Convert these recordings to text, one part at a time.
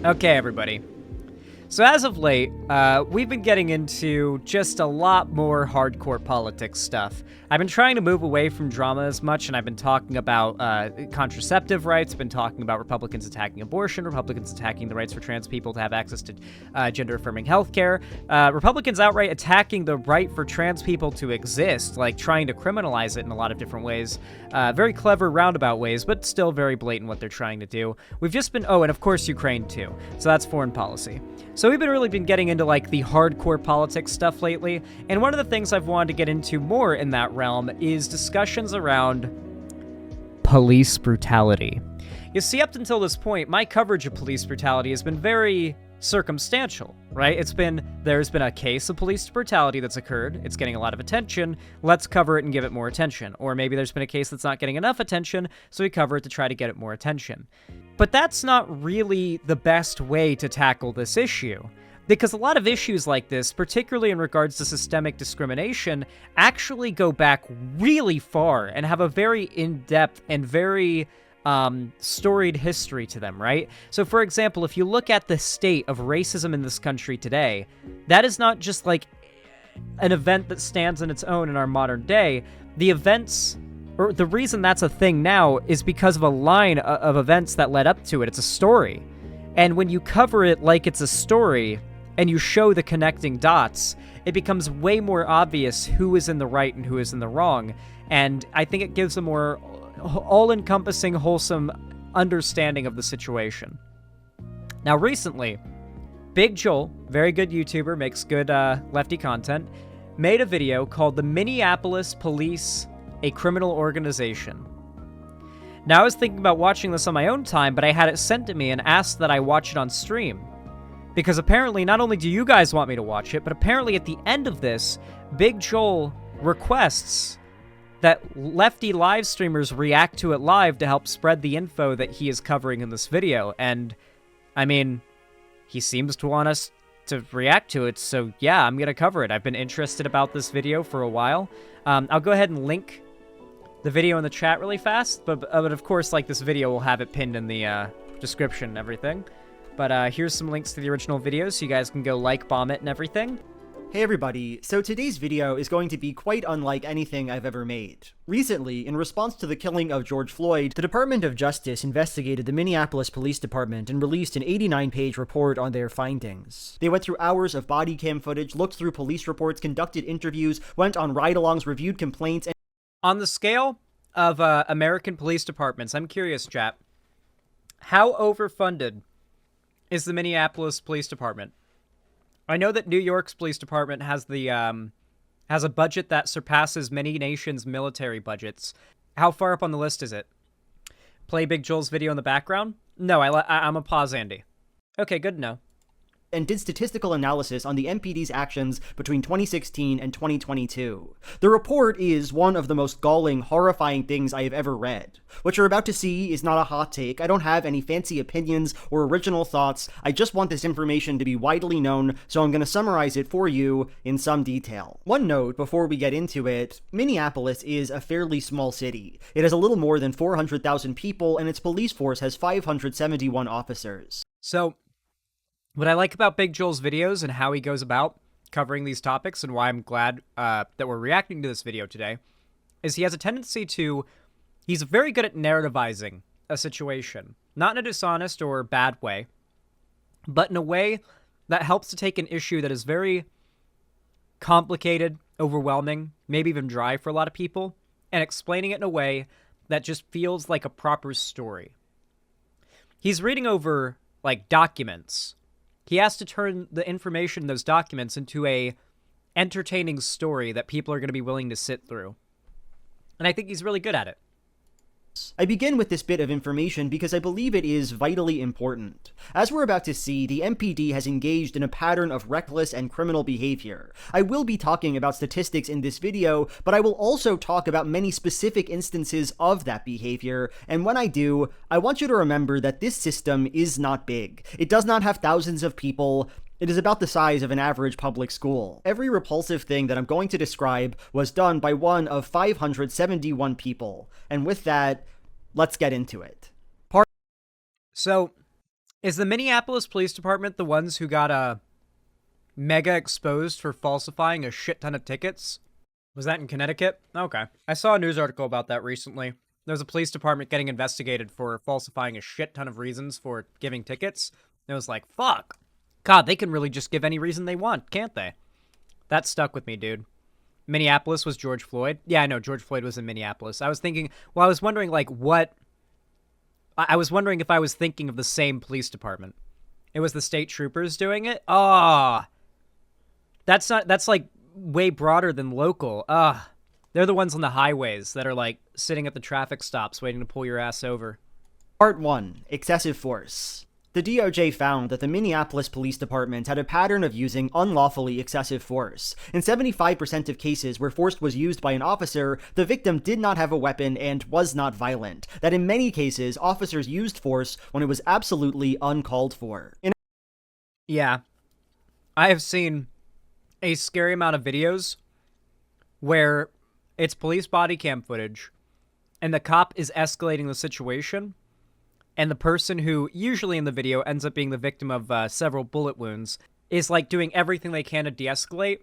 Okay, everybody. So as of late, we've been getting into just a lot more hardcore politics stuff. I've been trying to move away from drama as much, and I've been talking about contraceptive rights, been talking about Republicans attacking abortion, Republicans attacking the rights for trans people to have access to gender-affirming healthcare, Republicans outright attacking the right for trans people to exist, like trying to criminalize it in a lot of different ways. Very clever roundabout ways, but still very blatant what they're trying to do. We've just been, oh, and of course Ukraine too. So that's foreign policy. So we've really been getting into like the hardcore politics stuff lately, and one of the things I've wanted to get into more in that realm is discussions around police brutality. You see, up until this point, my coverage of police brutality has been very circumstantial, right? There's been a case of police brutality that's occurred, it's getting a lot of attention, let's cover it and give it more attention. Or maybe there's been a case that's not getting enough attention, so we cover it to try to get it more attention. But that's not really the best way to tackle this issue. Because a lot of issues like this, particularly in regards to systemic discrimination, actually go back really far and have a very in-depth and very storied history to them, right? So for example, if you look at the state of racism in this country today, that is not just like an event that stands on its own in our modern day. The events, or the reason that's a thing now, is because of a line of events that led up to it. It's a story. And when you cover it like it's a story, and you show the connecting dots, it becomes way more obvious who is in the right and who is in the wrong. And I think it gives a more all-encompassing, wholesome understanding of the situation. Now, recently, Big Joel, very good YouTuber, makes good lefty content, made a video called The Minneapolis Police, a Criminal Organization. Now, I was thinking about watching this on my own time, but I had it sent to me and asked that I watch it on stream. Because apparently, not only do you guys want me to watch it, but apparently at the end of this, Big Joel requests that lefty live streamers react to it live to help spread the info that he is covering in this video. And, I mean, he seems to want us to react to it, so yeah, I'm gonna cover it. I've been interested about this video for a while. I'll go ahead and link the video in the chat really fast, but of course, like, this video will have it pinned in the description and everything. But here's some links to the original video so you guys can go like bomb it and everything. Hey everybody, so today's video is going to be quite unlike anything I've ever made. Recently, in response to the killing of George Floyd, the Department of Justice investigated the Minneapolis Police Department and released an 89-page report on their findings. They went through hours of body cam footage, looked through police reports, conducted interviews, went on ride-alongs, reviewed complaints, and on the scale of American police departments, I'm curious, chat, how overfunded is the Minneapolis Police Department? I know that New York's police department has a budget that surpasses many nations' military budgets. How far up on the list is it? Play Big Joel's video in the background? No, I'm a pause Andy. Okay, good to know. And did statistical analysis on the MPD's actions between 2016 and 2022. The report is one of the most galling, horrifying things I have ever read. What you're about to see is not a hot take. I don't have any fancy opinions or original thoughts. I just want this information to be widely known, so I'm going to summarize it for you in some detail. One note before we get into it, Minneapolis is a fairly small city. It has a little more than 400,000 people, and its police force has 571 officers. So, what I like about Big Joel's videos and how he goes about covering these topics, and why I'm glad that we're reacting to this video today, is he has a tendency to, he's very good at narrativizing a situation. Not in a dishonest or bad way, but in a way that helps to take an issue that is very complicated, overwhelming, maybe even dry for a lot of people, and explaining it in a way that just feels like a proper story. He's reading over, like, documents. He has to turn the information in those documents into a entertaining story that people are going to be willing to sit through. And I think he's really good at it. I begin with this bit of information because I believe it is vitally important. As we're about to see, the MPD has engaged in a pattern of reckless and criminal behavior. I will be talking about statistics in this video, but I will also talk about many specific instances of that behavior, and when I do, I want you to remember that this system is not big. It does not have thousands of people. It is about the size of an average public school. Every repulsive thing that I'm going to describe was done by one of 571 people. And with that, let's get into it. So, Is the Minneapolis Police Department the ones who got mega exposed for falsifying a shit ton of tickets? Was that in Connecticut? Okay. I saw a news article about that recently. There was a police department getting investigated for falsifying a shit ton of reasons for giving tickets. It was like, fuck. God, they can really just give any reason they want, can't they? That stuck with me, dude. Minneapolis was George Floyd. Yeah, I know, George Floyd was in Minneapolis. I was wondering, like, what... I was wondering if I was thinking of the same police department. It was the state troopers doing it? Oh, that's like way broader than local. They're the ones on the highways that are like sitting at the traffic stops waiting to pull your ass over. Part 1. Excessive force. The DOJ found that the Minneapolis Police Department had a pattern of using unlawfully excessive force. In 75% of cases where force was used by an officer, the victim did not have a weapon and was not violent. That in many cases, officers used force when it was absolutely uncalled for. Yeah. I have seen a scary amount of videos where it's police body cam footage and the cop is escalating the situation. And the person who, usually in the video, ends up being the victim of several bullet wounds, is, like, doing everything they can to de-escalate.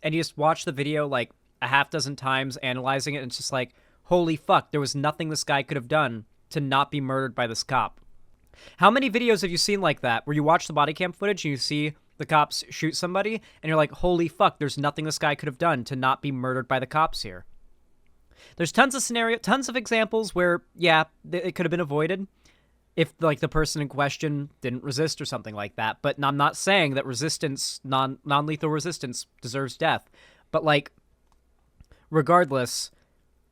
And you just watch the video, like, a half dozen times, analyzing it, and it's just like, holy fuck, there was nothing this guy could have done to not be murdered by this cop. How many videos have you seen like that, where you watch the body cam footage and you see the cops shoot somebody, and you're like, holy fuck, there's nothing this guy could have done to not be murdered by the cops here? There's tons of examples where, yeah, it could have been avoided if, like, the person in question didn't resist or something like that. But I'm not saying that resistance, non-lethal resistance, deserves death. But, like, regardless,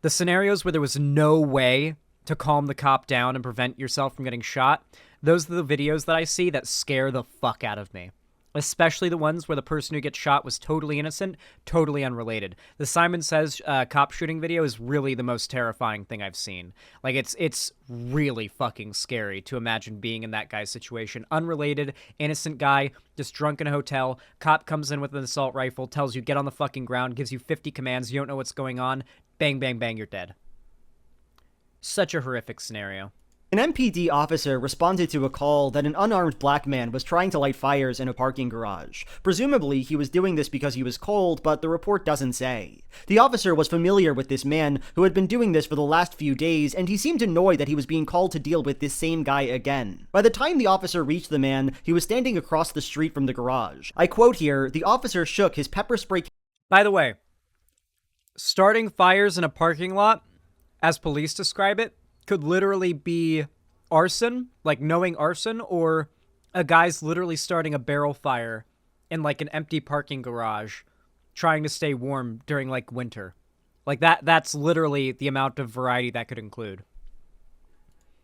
the scenarios where there was no way to calm the cop down and prevent yourself from getting shot, those are the videos that I see that scare the fuck out of me. Especially the ones where the person who gets shot was totally innocent, totally unrelated. The Simon Says cop shooting video is really the most terrifying thing I've seen. Like, it's really fucking scary to imagine being in that guy's situation. Unrelated, innocent guy, just drunk in a hotel, cop comes in with an assault rifle, tells you get on the fucking ground, gives you 50 commands, you don't know what's going on, bang, bang, bang, you're dead. Such a horrific scenario. An MPD officer responded to a call that an unarmed black man was trying to light fires in a parking garage. Presumably, he was doing this because he was cold, but the report doesn't say. The officer was familiar with this man, who had been doing this for the last few days, and he seemed annoyed that he was being called to deal with this same guy again. By the time the officer reached the man, he was standing across the street from the garage. I quote here, the officer shook his pepper spray... By the way, starting fires in a parking lot, as police describe it, could literally be arson, like knowing arson, or a guy's literally starting a barrel fire in, like, an empty parking garage trying to stay warm during, like, winter. Like, that's literally the amount of variety that could include.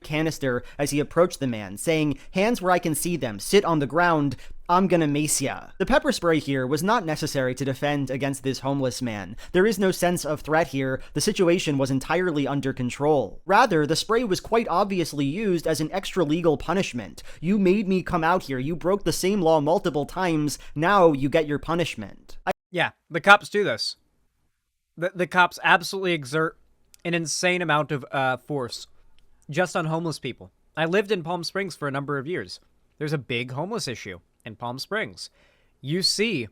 Canister as he approached the man, saying, hands where I can see them, sit on the ground, I'm gonna mace ya. The pepper spray here was not necessary to defend against this homeless man. There is no sense of threat here, the situation was entirely under control. Rather, the spray was quite obviously used as an extra-legal punishment. You made me come out here, you broke the same law multiple times, now you get your punishment. Yeah, the cops do this. The cops absolutely exert an insane amount of force just on homeless people. I lived in Palm Springs for a number of years. There's a big homeless issue in Palm Springs. You see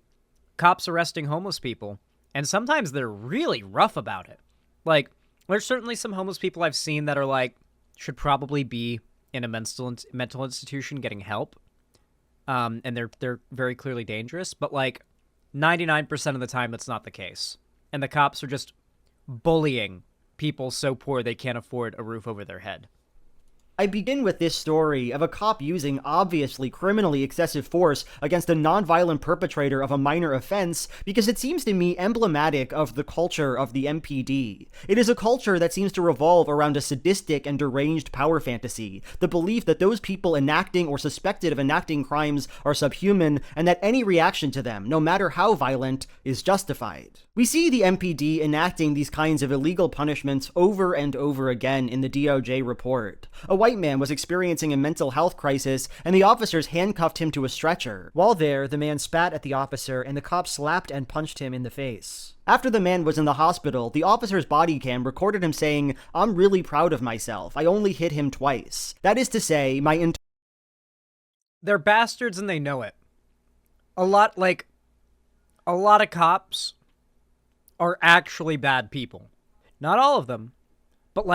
cops arresting homeless people, and sometimes they're really rough about it. Like, there's certainly some homeless people I've seen that are like, should probably be in a mental institution getting help. And they're very clearly dangerous, but like 99% of the time that's not the case. And the cops are just bullying people so poor they can't afford a roof over their head. I begin with this story of a cop using obviously criminally excessive force against a nonviolent perpetrator of a minor offense because it seems to me emblematic of the culture of the MPD. It is a culture that seems to revolve around a sadistic and deranged power fantasy, the belief that those people enacting or suspected of enacting crimes are subhuman, and that any reaction to them, no matter how violent, is justified. We see the MPD enacting these kinds of illegal punishments over and over again in the DOJ report. A white man was experiencing a mental health crisis, and the officers handcuffed him to a stretcher. While there, the man spat at the officer, and the cop slapped and punched him in the face. After the man was in the hospital, the officer's body cam recorded him saying, "I'm really proud of myself. I only hit him twice." That is to say, they're bastards and they know it. A lot of cops are actually bad people. Not all of them, but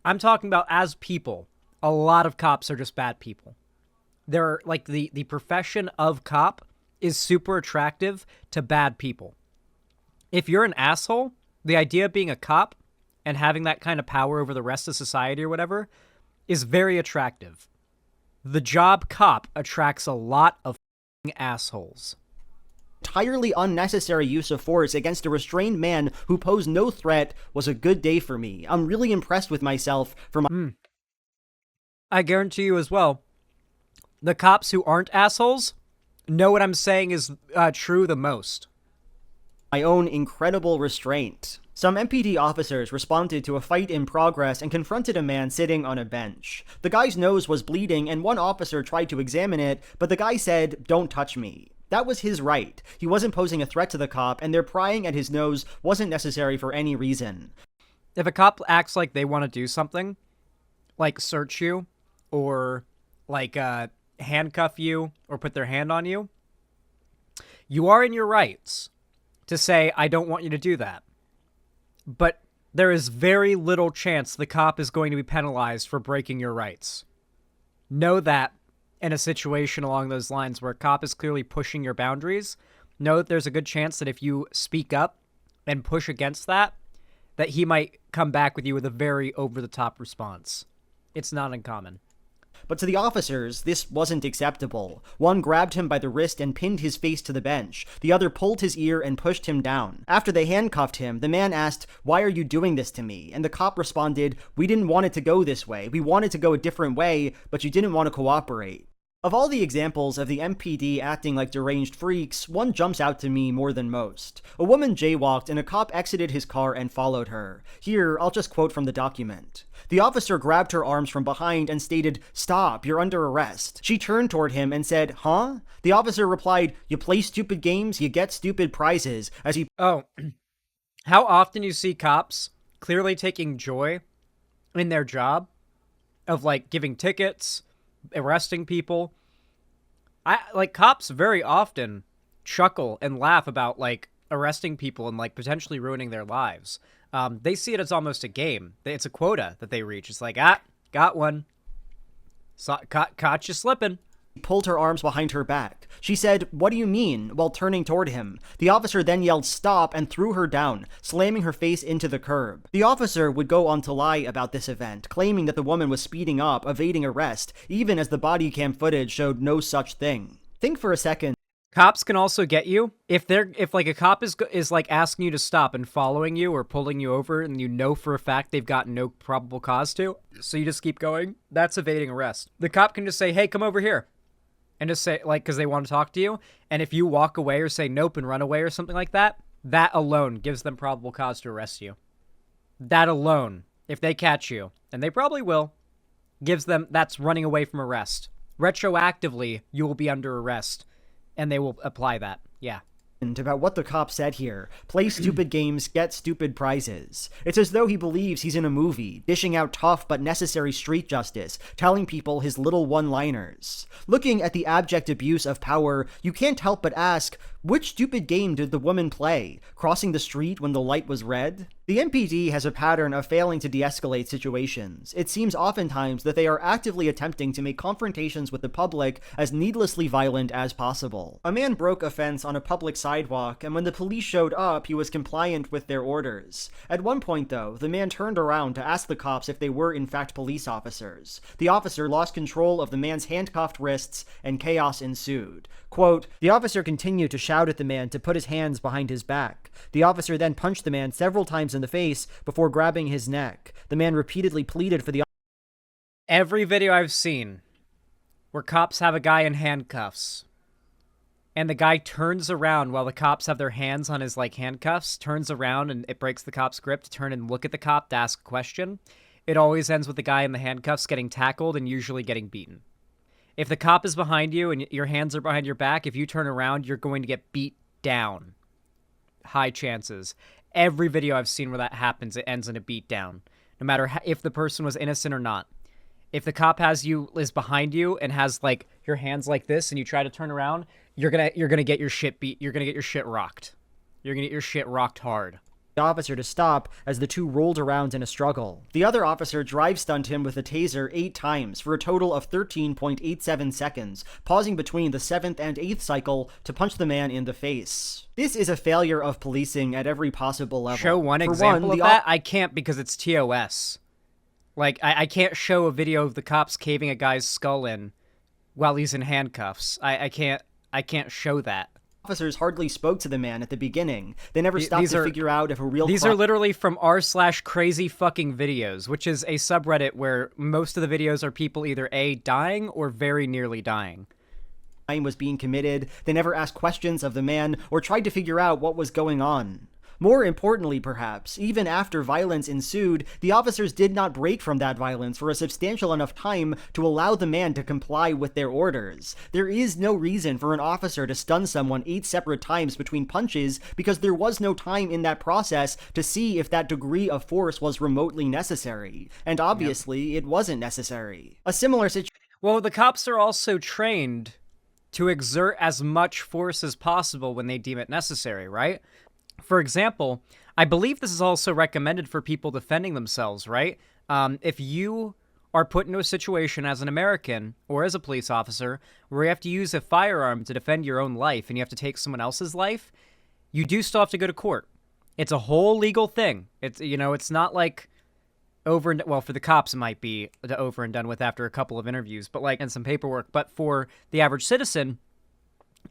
I'm talking about as people. A lot of cops are just bad people. They're the profession of cop is super attractive to bad people. If you're an asshole, the idea of being a cop and having that kind of power over the rest of society or whatever is very attractive. The job cop attracts a lot of assholes. Entirely unnecessary use of force against a restrained man who posed no threat was a good day for me. I'm really impressed with myself for my... I guarantee you as well, the cops who aren't assholes know what I'm saying is true the most. My own incredible restraint. Some MPD officers responded to a fight in progress and confronted a man sitting on a bench. The guy's nose was bleeding and one officer tried to examine it, but the guy said, "Don't touch me." That was his right. He wasn't posing a threat to the cop, and their prying at his nose wasn't necessary for any reason. If a cop acts like they want to do something, like search you, or handcuff you, or put their hand on you, you are in your rights to say, "I don't want you to do that." But there is very little chance the cop is going to be penalized for breaking your rights. Know that in a situation along those lines where a cop is clearly pushing your boundaries, know that there's a good chance that if you speak up and push against that he might come back with you with a very over-the-top response. It's not uncommon. But to the officers, this wasn't acceptable. One grabbed him by the wrist and pinned his face to the bench. The other pulled his ear and pushed him down. After they handcuffed him, the man asked, "Why are you doing this to me?" And the cop responded, "We didn't want it to go this way. We wanted to go a different way, but you didn't want to cooperate." Of all the examples of the MPD acting like deranged freaks, one jumps out to me more than most. A woman jaywalked and a cop exited his car and followed her. Here, I'll just quote from the document. The officer grabbed her arms from behind and stated, "Stop, you're under arrest." She turned toward him and said, "Huh?" The officer replied, "You play stupid games, you get stupid prizes," as he... Oh, how often you see cops clearly taking joy in their job of giving tickets, arresting people. Cops very often chuckle and laugh about arresting people and potentially ruining their lives. They see it as almost a game. It's a quota that they reach. It's got one. Caught you slipping. Pulled her arms behind her back. She said, "What do you mean?" while turning toward him. The officer then yelled, "Stop," and threw her down, slamming her face into the curb. The officer would go on to lie about this event, claiming that the woman was speeding up, evading arrest, even as the body cam footage showed no such thing. Think for a second. Cops can also get you if a cop is asking you to stop and following you or pulling you over, and you know for a fact they've got no probable cause to, so you just keep going. That's evading arrest. The cop can just say, "Hey, come over here." And just say, because they want to talk to you. And if you walk away or say nope and run away or something like that, that alone gives them probable cause to arrest you. That alone, if they catch you, and they probably will, that's running away from arrest. Retroactively, you will be under arrest, and they will apply that. Yeah. About what the cop said here. Play stupid games, get stupid prizes. It's as though he believes he's in a movie, dishing out tough but necessary street justice, telling people his little one-liners. Looking at the abject abuse of power, you can't help but ask, which stupid game did the woman play? Crossing the street when the light was red? The MPD has a pattern of failing to de-escalate situations. It seems oftentimes that they are actively attempting to make confrontations with the public as needlessly violent as possible. A man broke a fence on a public sidewalk, and when the police showed up, he was compliant with their orders. At one point, though, the man turned around to ask the cops if they were in fact police officers. The officer lost control of the man's handcuffed wrists, and chaos ensued. Quote, "The officer continued to shout at the man to put his hands behind his back. The officer then punched the man several times in the face before grabbing his neck. The man repeatedly pleaded for the..." Every video I've seen where cops have a guy in handcuffs and the guy turns around while the cops have their hands on his handcuffs, turns around and it breaks the cop's grip to turn and look at the cop to ask a question, it always ends with the guy in the handcuffs getting tackled and usually getting beaten. If the cop is behind you and your hands are behind your back, if you turn around, you're going to get beat down. High chances. Every video I've seen where that happens, it ends in a beat down, no matter if the person was innocent or not. If the cop is behind you and has like your hands like this and you try to turn around, you're gonna get your shit beat. You're gonna get your shit rocked. You're gonna get your shit rocked hard. The officer to stop as the two rolled around in a struggle. The other officer drive-stunned him with a taser 8 times for a total of 13.87 seconds, pausing between the 7th and 8th cycle to punch the man in the face. This is a failure of policing at every possible level. Show one example of that? I can't because it's TOS. Like, I can't show a video of the cops caving a guy's skull in while he's in handcuffs. I can't show that. Officers hardly spoke to the man at the beginning. They never stopped to figure out if a real These are literally from r/crazy fucking videos, which is a subreddit where most of the videos are people either A, dying or very nearly dying. Crime was being committed. They never asked questions of the man or tried to figure out what was going on. More importantly, perhaps, even after violence ensued, the officers did not break from that violence for a substantial enough time to allow the man to comply with their orders. There is no reason for an officer to stun someone 8 separate times between punches because there was no time in that process to see if that degree of force was remotely necessary. And obviously, it wasn't necessary. A similar situation. Well, the cops are also trained to exert as much force as possible when they deem it necessary, right? For example, I believe this is also recommended for people defending themselves, right? If you are put into a situation as an American or as a police officer where you have to use a firearm to defend your own life and you have to take someone else's life, you do still have to go to court. It's a whole legal thing. It's not like over and, well, for the cops it might be over and done with after a couple of interviews, but like, and some paperwork. But for the average citizen,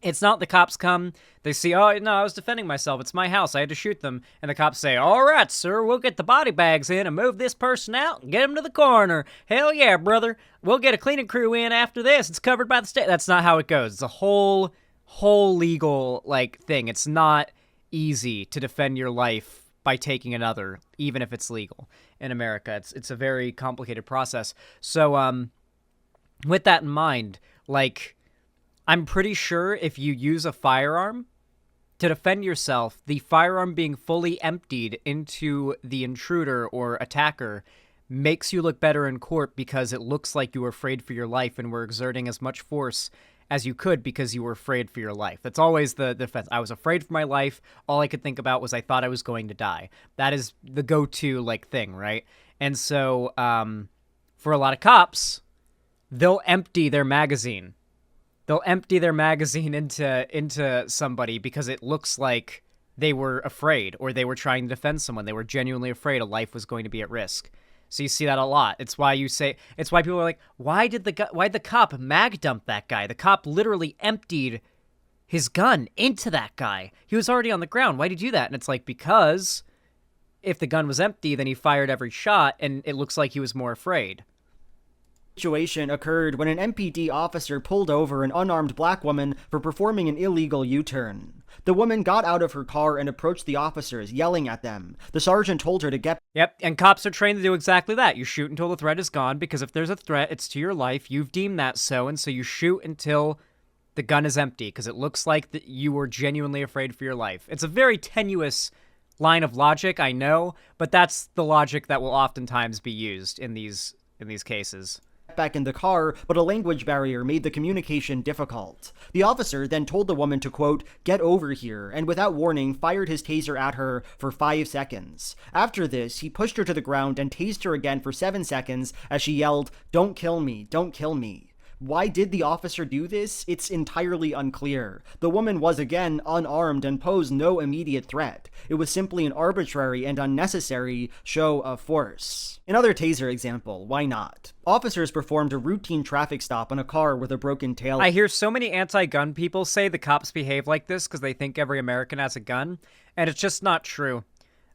it's not the cops come, they see, oh, no, I was defending myself, it's my house, I had to shoot them, and the cops say, all right, sir, we'll get the body bags in and move this person out and get him to the coroner. Hell yeah, brother. We'll get a cleaning crew in after this. It's covered by the state. That's not how it goes. It's a whole legal, like, thing. It's not easy to defend your life by taking another, even if it's legal in America. It's a very complicated process. So, with that in mind, like, I'm pretty sure if you use a firearm to defend yourself, the firearm being fully emptied into the intruder or attacker makes you look better in court because it looks like you were afraid for your life and were exerting as much force as you could because you were afraid for your life. That's always the defense. I was afraid for my life. All I could think about was I thought I was going to die. That is the go-to like thing, right? And so for a lot of cops, they'll empty their magazine. They'll empty their magazine into somebody because it looks like they were afraid or they were trying to defend someone. They were genuinely afraid a life was going to be at risk. So you see that a lot. It's why people are like, why'd the cop mag dump that guy? The cop literally emptied his gun into that guy. He was already on the ground. Why'd he do that? And it's like, because if the gun was empty, then he fired every shot and it looks like he was more afraid. Situation occurred when an MPD officer pulled over an unarmed black woman for performing an illegal U-turn. The woman got out of her car and approached the officers, yelling at them. The sergeant told her to get... Yep, and cops are trained to do exactly that. You shoot until the threat is gone, because if there's a threat, it's to your life. You've deemed that so, and so you shoot until the gun is empty, because it looks like that you were genuinely afraid for your life. It's a very tenuous line of logic, I know, but that's the logic that will oftentimes be used in these cases. Back in the car, but a language barrier made the communication difficult. The officer then told the woman to, quote, get over here, and without warning fired his taser at her for 5 seconds. After this, he pushed her to the ground and tased her again for 7 seconds as she yelled, don't kill me, don't kill me. Why did the officer do this? It's entirely unclear. The woman was again unarmed and posed no immediate threat. It was simply an arbitrary and unnecessary show of force. Another taser example, why not? Officers performed a routine traffic stop on a car with a broken tail. I hear so many anti-gun people say the cops behave like this because they think every American has a gun, and it's just not true.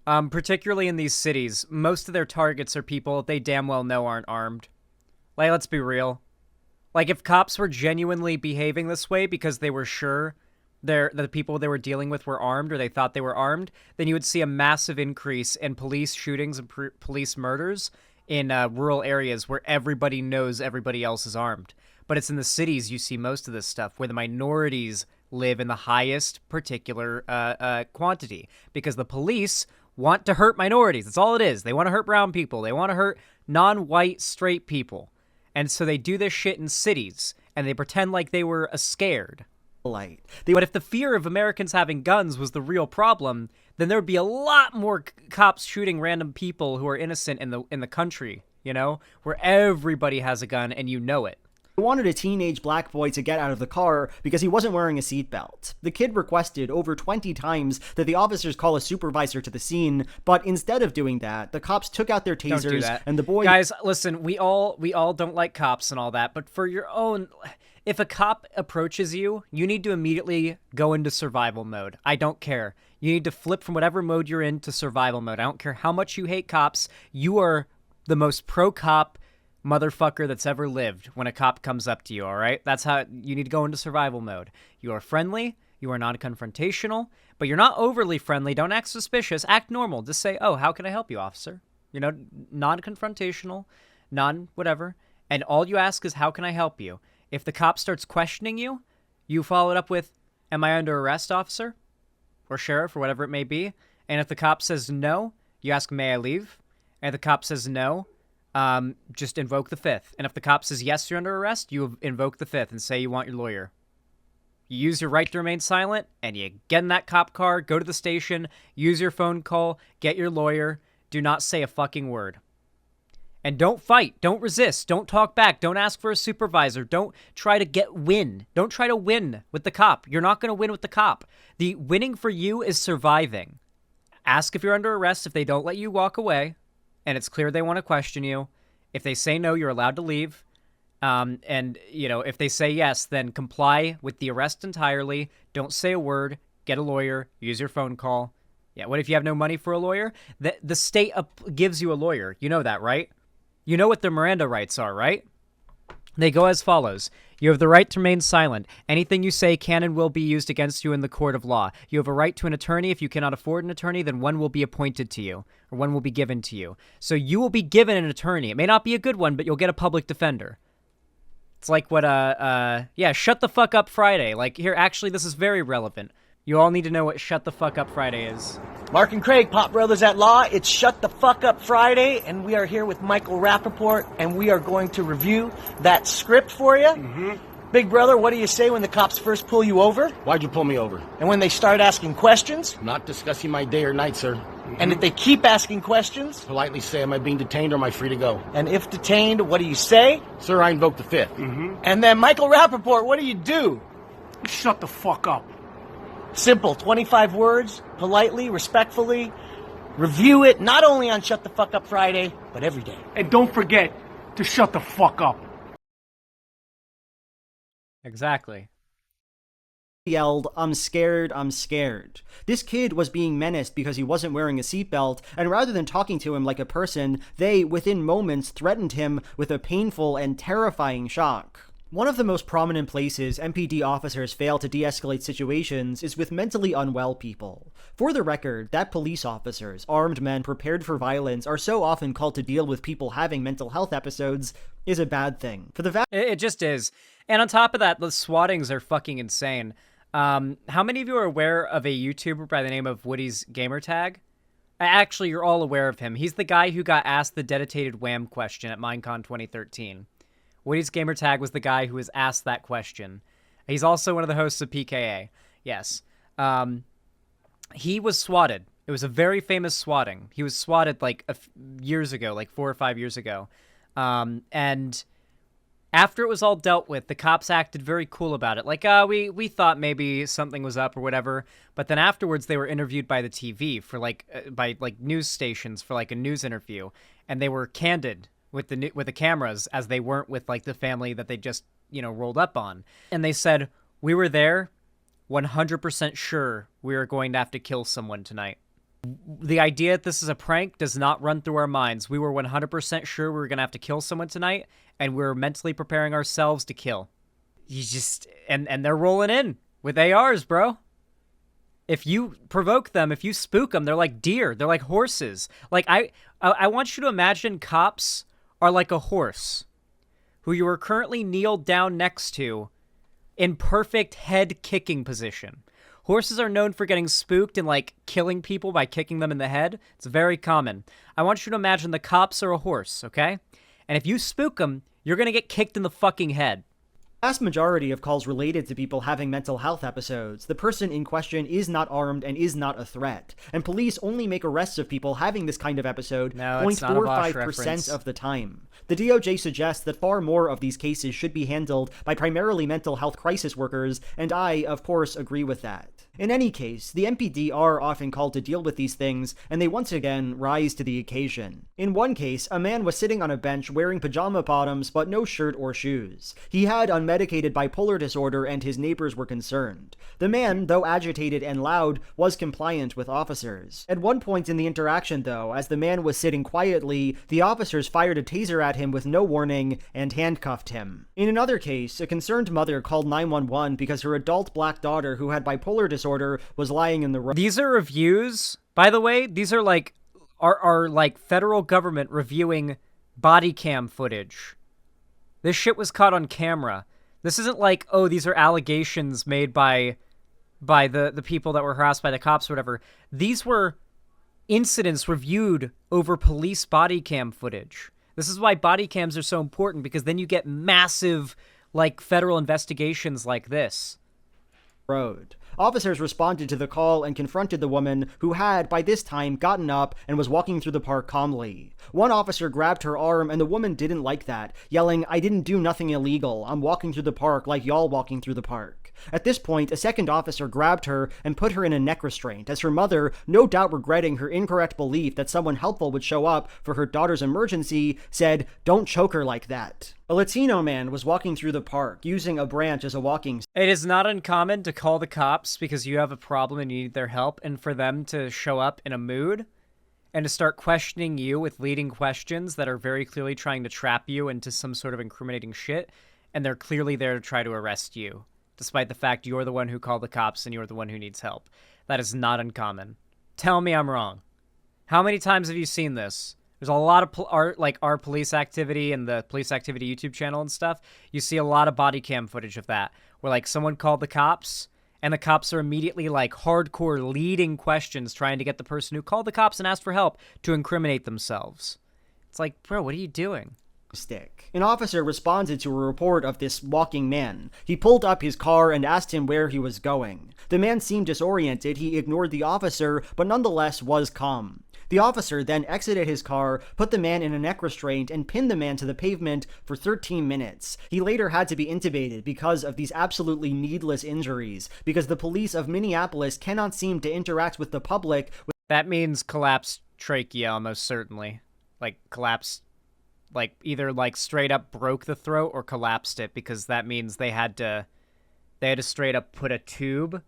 Particularly in these cities, most of their targets are people they damn well know aren't armed. Like, let's be real. Like, if cops were genuinely behaving this way because they were sure the people they were dealing with were armed or they thought they were armed, then you would see a massive increase in police shootings and police murders in rural areas where everybody knows everybody else is armed. But it's in the cities you see most of this stuff, where the minorities live in the highest particular quantity, because the police want to hurt minorities. That's all it is. They want to hurt brown people. They want to hurt non-white straight people. And so they do this shit in cities, and they pretend like they were scared. But if the fear of Americans having guns was the real problem, then there would be a lot more cops shooting random people who are innocent in the country, you know, where everybody has a gun and you know it. They wanted a teenage black boy to get out of the car because he wasn't wearing a seatbelt. The kid requested over 20 times that the officers call a supervisor to the scene, but instead of doing that, the cops took out their tasers Don't do that. And the boy... Guys, listen, we all don't like cops and all that, but for your own... If a cop approaches you, you need to immediately go into survival mode. I don't care. You need to flip from whatever mode you're in to survival mode. I don't care how much you hate cops. You are the most pro-cop motherfucker that's ever lived when a cop comes up to you, all right? That's how you need to go into survival mode. You are friendly. You are non-confrontational, but you're not overly friendly. Don't act suspicious. Act normal. Just say, oh, how can I help you, officer? You know, non-confrontational, non-whatever. And all you ask is, how can I help you? If the cop starts questioning you, you follow it up with, am I under arrest, officer? Or sheriff, or whatever it may be. And if the cop says no, you ask, may I leave? And if the cop says no, just invoke the fifth. And if the cop says yes, you're under arrest, you invoke the fifth and say you want your lawyer. You use your right to remain silent, and you get in that cop car, go to the station, use your phone call, get your lawyer. Do not say a fucking word. And don't fight. Don't resist. Don't talk back. Don't ask for a supervisor. Don't try to win. Don't try to win with the cop. You're not going to win with the cop. The winning for you is surviving. Ask if you're under arrest if they don't let you walk away, and it's clear they want to question you. If they say no, you're allowed to leave. And, you know, if they say yes, then comply with the arrest entirely. Don't say a word. Get a lawyer. Use your phone call. Yeah, what if you have no money for a lawyer? The state gives you a lawyer. You know that, right? You know what their Miranda rights are, right? They go as follows. You have the right to remain silent. Anything you say can and will be used against you in the court of law. You have a right to an attorney. If you cannot afford an attorney, then one will be appointed to you, or one will be given to you. So you will be given an attorney. It may not be a good one, but you'll get a public defender. It's like what, Shut the Fuck Up Friday. Like, here, actually, this is very relevant. You all need to know what Shut the Fuck Up Friday is. Mark and Craig, Pop Brothers at Law. It's Shut the Fuck Up Friday, and we are here with Michael Rappaport, and we are going to review that script for you. Mm-hmm. Big brother, what do you say when the cops first pull you over? Why'd you pull me over? And when they start asking questions? Not discussing my day or night, sir. And if they keep asking questions? Politely say, am I being detained or am I free to go? And if detained, what do you say? Sir, I invoke the fifth. Mm-hmm. And then, Michael Rappaport, what do you do? Shut the fuck up. Simple, 25 words, politely, respectfully. Review it, not only on Shut the Fuck Up Friday, but every day. And don't forget to shut the fuck up. Exactly. Yelled, I'm scared, I'm scared. This kid was being menaced because he wasn't wearing a seatbelt, and rather than talking to him like a person, they, within moments, threatened him with a painful and terrifying shock. One of the most prominent places MPD officers fail to de-escalate situations is with mentally unwell people. For the record, that police officers, armed men prepared for violence, are so often called to deal with people having mental health episodes is a bad thing. It just is. And on top of that, the swattings are fucking insane. How many of you are aware of a YouTuber by the name of Woody's Gamertag? Actually, you're all aware of him. He's the guy who got asked the dedicated Wham question at Minecon 2013. Woody's Gamertag was the guy who was asked that question. He's also one of the hosts of PKA. Yes. He was swatted. It was a very famous swatting. He was swatted like years ago, like 4 or 5 years ago. And after it was all dealt with, the cops acted very cool about it. Like, we thought maybe something was up or whatever. But then afterwards, they were interviewed by the TV for by news stations for like a news interview. And they were candid with the cameras as they weren't with like the family that they just, rolled up on. And they said, we were there 100% sure we were going to have to kill someone tonight. The idea that this is a prank does not run through our minds. We were 100% sure we were going to have to kill someone tonight, and we were mentally preparing ourselves to kill. And they're rolling in with ARs, bro. If you provoke them, if you spook them, they're like deer. They're like horses. Like, I want you to imagine cops are like a horse who you are currently kneeled down next to in perfect head kicking position. Horses are known for getting spooked and, like, killing people by kicking them in the head. It's very common. I want you to imagine the cops are a horse, okay? And if you spook them, you're going to get kicked in the fucking head. The vast majority of calls related to people having mental health episodes, the person in question is not armed and is not a threat, and police only make arrests of people having this kind of episode No, it's not a Bosch reference. 0.45% of the time. The DOJ suggests that far more of these cases should be handled by primarily mental health crisis workers, and I, of course, agree with that. In any case, the MPD are often called to deal with these things, and they once again rise to the occasion. In one case, a man was sitting on a bench wearing pajama bottoms but no shirt or shoes. He had unmedicated bipolar disorder and his neighbors were concerned. The man, though agitated and loud, was compliant with officers. At one point in the interaction, though, as the man was sitting quietly, the officers fired a taser at him with no warning and handcuffed him. In another case, a concerned mother called 911 because her adult black daughter who had bipolar disorder was lying in the road. These are reviews, by the way. These are like are like federal government reviewing body cam footage. This shit was caught on camera. This isn't like, oh, these are allegations made by the people that were harassed by the cops or whatever. These were incidents reviewed over police body cam footage. This is why body cams are so important, because then you get massive like federal investigations like this. Road. Officers responded to the call and confronted the woman, who had, by this time, gotten up and was walking through the park calmly. One officer grabbed her arm, and the woman didn't like that, yelling, "I didn't do nothing illegal. I'm walking through the park like y'all walking through the park." At this point, a second officer grabbed her and put her in a neck restraint, as her mother, no doubt regretting her incorrect belief that someone helpful would show up for her daughter's emergency, said, "Don't choke her like that." A Latino man was walking through the park, using a branch as a walking stick. It is not uncommon to call the cops because you have a problem and you need their help, and for them to show up in a mood and to start questioning you with leading questions that are very clearly trying to trap you into some sort of incriminating shit, and they're clearly there to try to arrest you, despite the fact you're the one who called the cops and you're the one who needs help. That is not uncommon. Tell me I'm wrong. How many times have you seen this? There's a lot of our police activity and the police activity YouTube channel and stuff. You see a lot of body cam footage of that, where like someone called the cops and the cops are immediately like hardcore leading questions trying to get the person who called the cops and asked for help to incriminate themselves. It's like, bro, what are you doing? Stick. An officer responded to a report of this walking man. He pulled up his car and asked him where he was going. The man seemed disoriented. He ignored the officer, but nonetheless was calm. The officer then exited his car, put the man in a neck restraint, and pinned the man to the pavement for 13 minutes. He later had to be intubated because of these absolutely needless injuries, because the police of Minneapolis cannot seem to interact with the public. That means collapsed trachea, almost certainly. Like, collapsed, like, either, like, straight up broke the throat or collapsed it, because that means they had to straight up put a tube.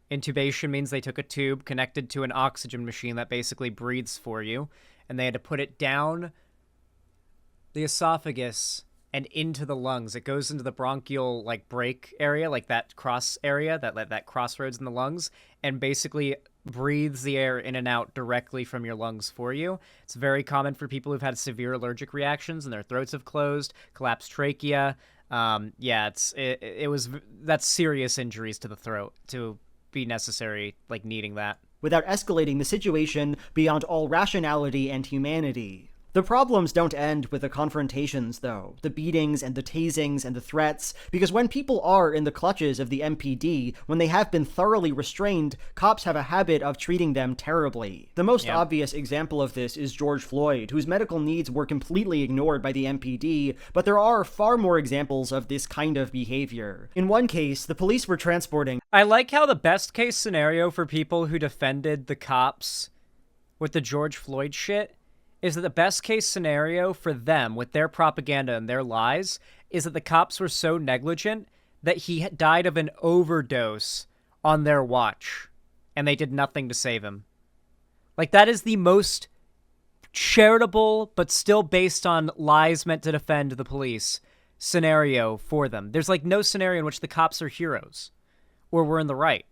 Intubation means they took a tube connected to an oxygen machine that basically breathes for you, and they had to put it down the esophagus and into the lungs. It goes into the bronchial, like, break area, like that cross area, that crossroads in the lungs, and basically breathes the air in and out directly from your lungs for you. It's very common for people who've had severe allergic reactions and their throats have closed, collapsed trachea. That's serious injuries to the throat to be necessary, like needing that. Without escalating the situation beyond all rationality and humanity. The problems don't end with the confrontations, though, the beatings and the tasings and the threats, because when people are in the clutches of the MPD, when they have been thoroughly restrained, cops have a habit of treating them terribly. The most obvious example of this is George Floyd, whose medical needs were completely ignored by the MPD, but there are far more examples of this kind of behavior. In one case, the police were transporting... I like how the best case scenario for people who defended the cops with the George Floyd shit is that the best case scenario for them with their propaganda and their lies is that the cops were so negligent that he died of an overdose on their watch and they did nothing to save him. Like, that is the most charitable but still based on lies meant to defend the police scenario for them. There's like no scenario in which the cops are heroes or we're in the right.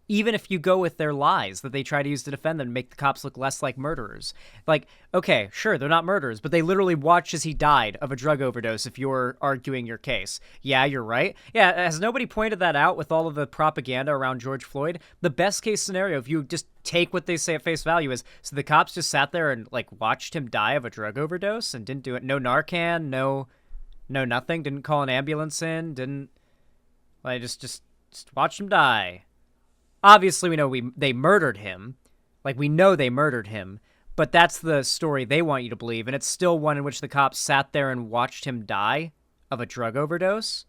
even if you go with their lies that they try to use to defend them to make the cops look less like murderers. Like, okay, sure, they're not murderers, but they literally watched as he died of a drug overdose if you're arguing your case. Yeah, you're right. Yeah, has nobody pointed that out with all of the propaganda around George Floyd? The best case scenario, if you just take what they say at face value, is so the cops just sat there and, like, watched him die of a drug overdose and didn't do it. No Narcan, no nothing, didn't call an ambulance in, didn't, like, just watched him die. Obviously, we know they murdered him. Like, we know they murdered him. But that's the story they want you to believe. And it's still one in which the cops sat there and watched him die of a drug overdose.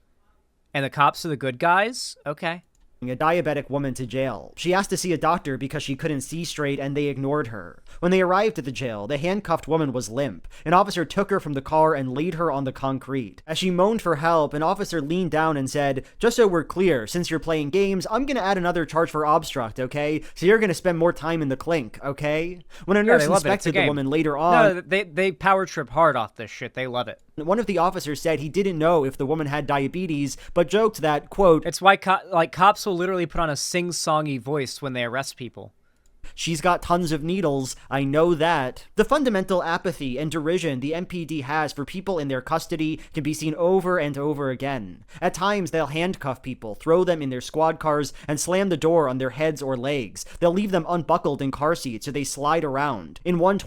And the cops are the good guys? Okay. A diabetic woman to jail. She asked to see a doctor because she couldn't see straight and they ignored her. When they arrived at the jail, the handcuffed woman was limp. An officer took her from the car and laid her on the concrete. As she moaned for help, an officer leaned down and said, "Just so we're clear, since you're playing games, I'm gonna add another charge for obstruct, okay? So you're gonna spend more time in the clink, okay?" When a nurse inspected the woman later on... No, they power trip hard off this shit. They love it. One of the officers said he didn't know if the woman had diabetes, but joked that, quote, "It's why cops will literally put on a sing-songy voice when they arrest people. She's got tons of needles, I know that." The fundamental apathy and derision the MPD has for people in their custody can be seen over and over again. At times, they'll handcuff people, throw them in their squad cars, and slam the door on their heads or legs. They'll leave them unbuckled in car seats so they slide around. In one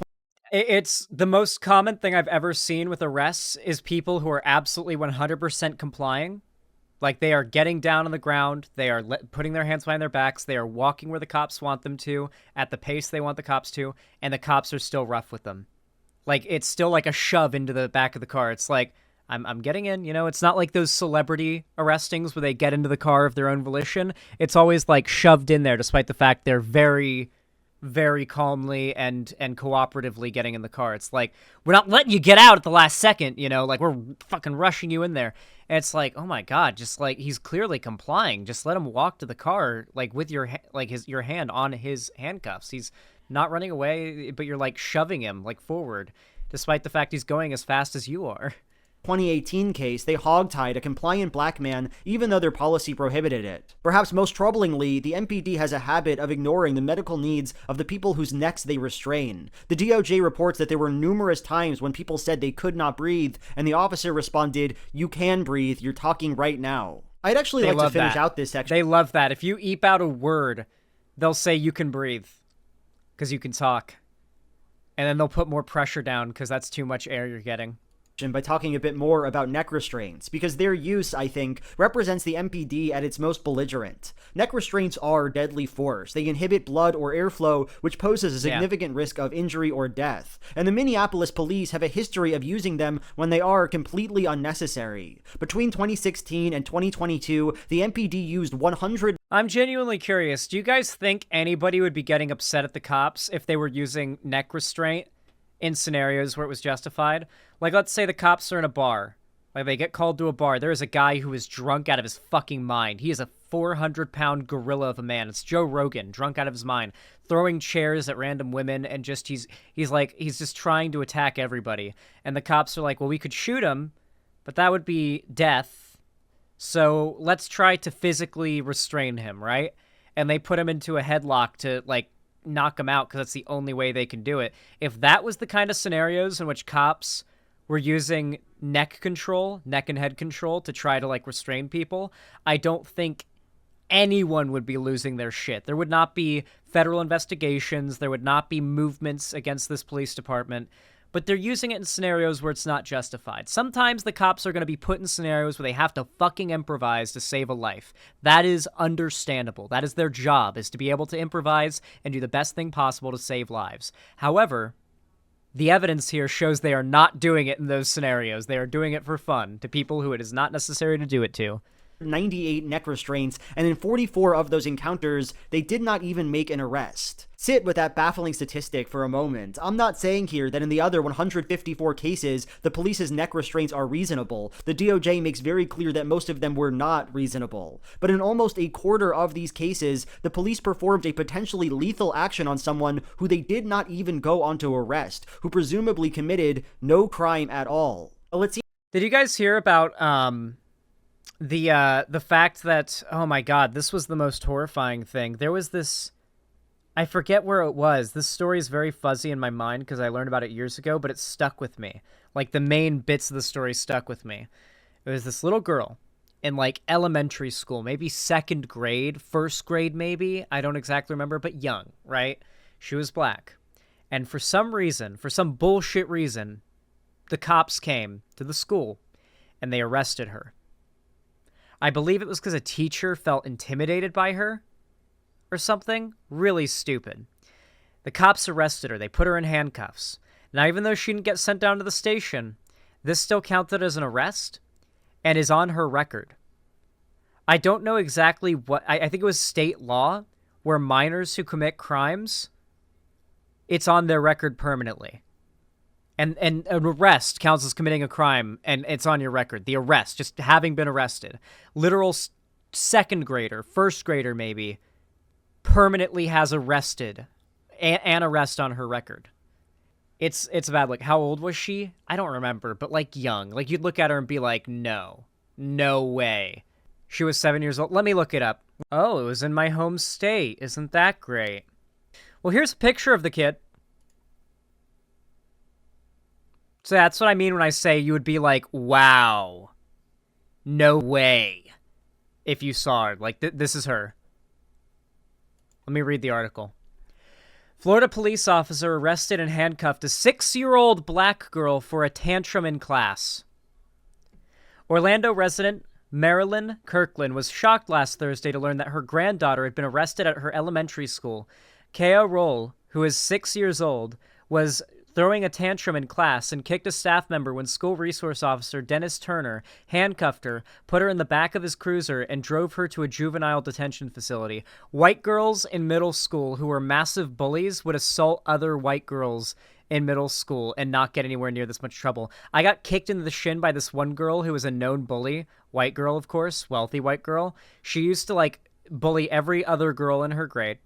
It's the most common thing I've ever seen with arrests is people who are absolutely 100% complying. Like, they are getting down on the ground, they are putting their hands behind their backs, they are walking where the cops want them to, at the pace they want the cops to, and the cops are still rough with them. Like, it's still like a shove into the back of the car. It's like, I'm getting in, you know? It's not like those celebrity arrestings where they get into the car of their own volition. It's always, like, shoved in there, despite the fact they're very, very calmly and cooperatively getting in the car. It's like, we're not letting you get out at the last second, you know? Like, we're fucking rushing you in there. And it's like, oh my God, just like, he's clearly complying. Just let him walk to the car, like, with your hand on his handcuffs. He's not running away, but you're, like, shoving him, like, forward, despite the fact he's going as fast as you are. 2018 case, they hogtied a compliant black man even though their policy prohibited it. Perhaps most troublingly, the MPD has a habit of ignoring the medical needs of the people whose necks they restrain. The DOJ reports that there were numerous times when people said they could not breathe, and the officer responded, "You can breathe, you're talking right now." I'd actually like to finish out this section. They love that. If you eep out a word, they'll say you can breathe, because you can talk. And then they'll put more pressure down, because that's too much air you're getting. By talking a bit more about neck restraints, because their use, I think, represents the MPD at its most belligerent. Neck restraints are deadly force. They inhibit blood or airflow, which poses a significant risk of injury or death. And the Minneapolis police have a history of using them when they are completely unnecessary. Between 2016 and 2022, the MPD used 100... I'm genuinely curious. Do you guys think anybody would be getting upset at the cops if they were using neck restraint in scenarios where it was justified? Like, let's say the cops are in a bar. Like, they get called to a bar. There is a guy who is drunk out of his fucking mind. He is a 400-pound gorilla of a man. It's Joe Rogan, drunk out of his mind, throwing chairs at random women, and just he's just trying to attack everybody. And the cops are like, well, we could shoot him, but that would be death. So let's try to physically restrain him, right? And they put him into a headlock to, like, knock him out because that's the only way they can do it. If that was the kind of scenarios in which cops were using neck and head control to try to, like, restrain people, I don't think anyone would be losing their shit. There would not be federal investigations. There would not be movements against this police department. But they're using it in scenarios where it's not justified. Sometimes the cops are going to be put in scenarios where they have to fucking improvise to save a life. That is understandable. That is their job, is to be able to improvise and do the best thing possible to save lives. However, the evidence here shows they are not doing it in those scenarios. They are doing it for fun, to people who it is not necessary to do it to. 98 neck restraints, and in 44 of those encounters, they did not even make an arrest. Sit with that baffling statistic for a moment. I'm not saying here that in the other 154 cases, the police's neck restraints are reasonable. The DOJ makes very clear that most of them were not reasonable. But in almost a quarter of these cases, the police performed a potentially lethal action on someone who they did not even go on to arrest, who presumably committed no crime at all. Let's see. Did you guys hear about, The fact that, oh my God, this was the most horrifying thing. There was this, I forget where it was. This story is very fuzzy in my mind because I learned about it years ago, but it stuck with me. Like, the main bits of the story stuck with me. It was this little girl in, like, elementary school, maybe second grade, first grade maybe. I don't exactly remember, but young, right? She was black. And for some reason, for some bullshit reason, the cops came to the school and they arrested her. I believe it was because a teacher felt intimidated by her or something. Really stupid. The cops arrested her. They put her in handcuffs. Now, even though she didn't get sent down to the station, this still counted as an arrest and is on her record. I don't know exactly what... I think it was state law where minors who commit crimes, it's on their record permanently. And an arrest counts as committing a crime, and it's on your record. The arrest, just having been arrested. Literal second grader, first grader maybe, permanently has arrested, an arrest on her record. It's bad. Like, how old was she? I don't remember, but, like, young. Like, you'd look at her and be like, no way. She was 7 years old. Let me look it up. Oh, it was in my home state. Isn't that great? Well, here's a picture of the kid. So that's what I mean when I say you would be like, wow, no way, if you saw her. Like, this is her. Let me read the article. Florida police officer arrested and handcuffed a 6-year-old black girl for a tantrum in class. Orlando resident Marilyn Kirkland was shocked last Thursday to learn that her granddaughter had been arrested at her elementary school. Kea Roll, who is 6 years old, was throwing a tantrum in class and kicked a staff member when school resource officer Dennis Turner handcuffed her, put her in the back of his cruiser, and drove her to a juvenile detention facility. White girls in middle school who were massive bullies would assault other white girls in middle school and not get anywhere near this much trouble. I got kicked in the shin by this one girl who was a known bully. White girl, of course, wealthy white girl. She used to, like, bully every other girl in her grade.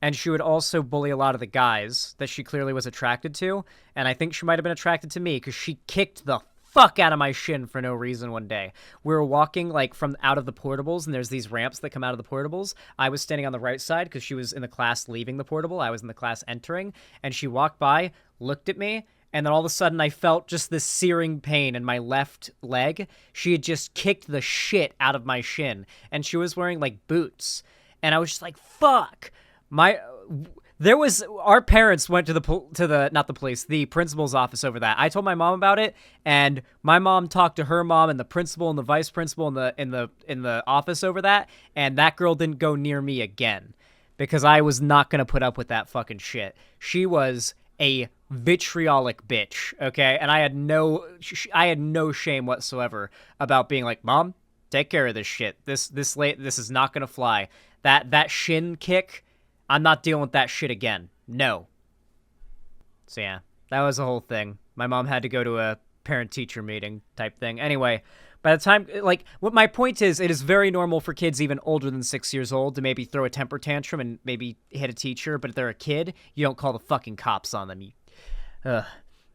And she would also bully a lot of the guys that she clearly was attracted to. And I think she might have been attracted to me because she kicked the fuck out of my shin for no reason one day. We were walking, like, from out of the portables, and there's these ramps that come out of the portables. I was standing on the right side because she was in the class leaving the portable. I was in the class entering. And she walked by, looked at me, and then all of a sudden I felt just this searing pain in my left leg. She had just kicked the shit out of my shin. And she was wearing, like, boots. And I was just like, fuck. Our parents went to the principal's office over that. I told my mom about it, and my mom talked to her mom and the principal and the vice principal in the office over that, and that girl didn't go near me again because I was not gonna put up with that fucking shit. She was a vitriolic bitch, okay, and I had no shame whatsoever about being like, Mom, take care of this shit. This is not gonna fly. That shin kick. I'm not dealing with that shit again. No. So yeah, that was the whole thing. My mom had to go to a parent-teacher meeting type thing. Anyway, by the time, like, what my point is, it is very normal for kids even older than 6 years old to maybe throw a temper tantrum and maybe hit a teacher, but if they're a kid, you don't call the fucking cops on them.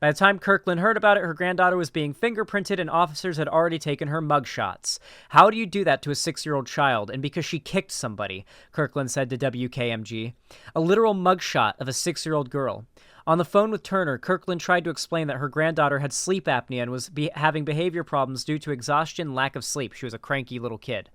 By the time Kirkland heard about it, her granddaughter was being fingerprinted and officers had already taken her mugshots. How do you do that to a 6-year-old child? And because she kicked somebody, Kirkland said to WKMG. A literal mugshot of a 6-year-old girl. On the phone with Turner, Kirkland tried to explain that her granddaughter had sleep apnea and was having behavior problems due to exhaustion and lack of sleep. She was a cranky little kid.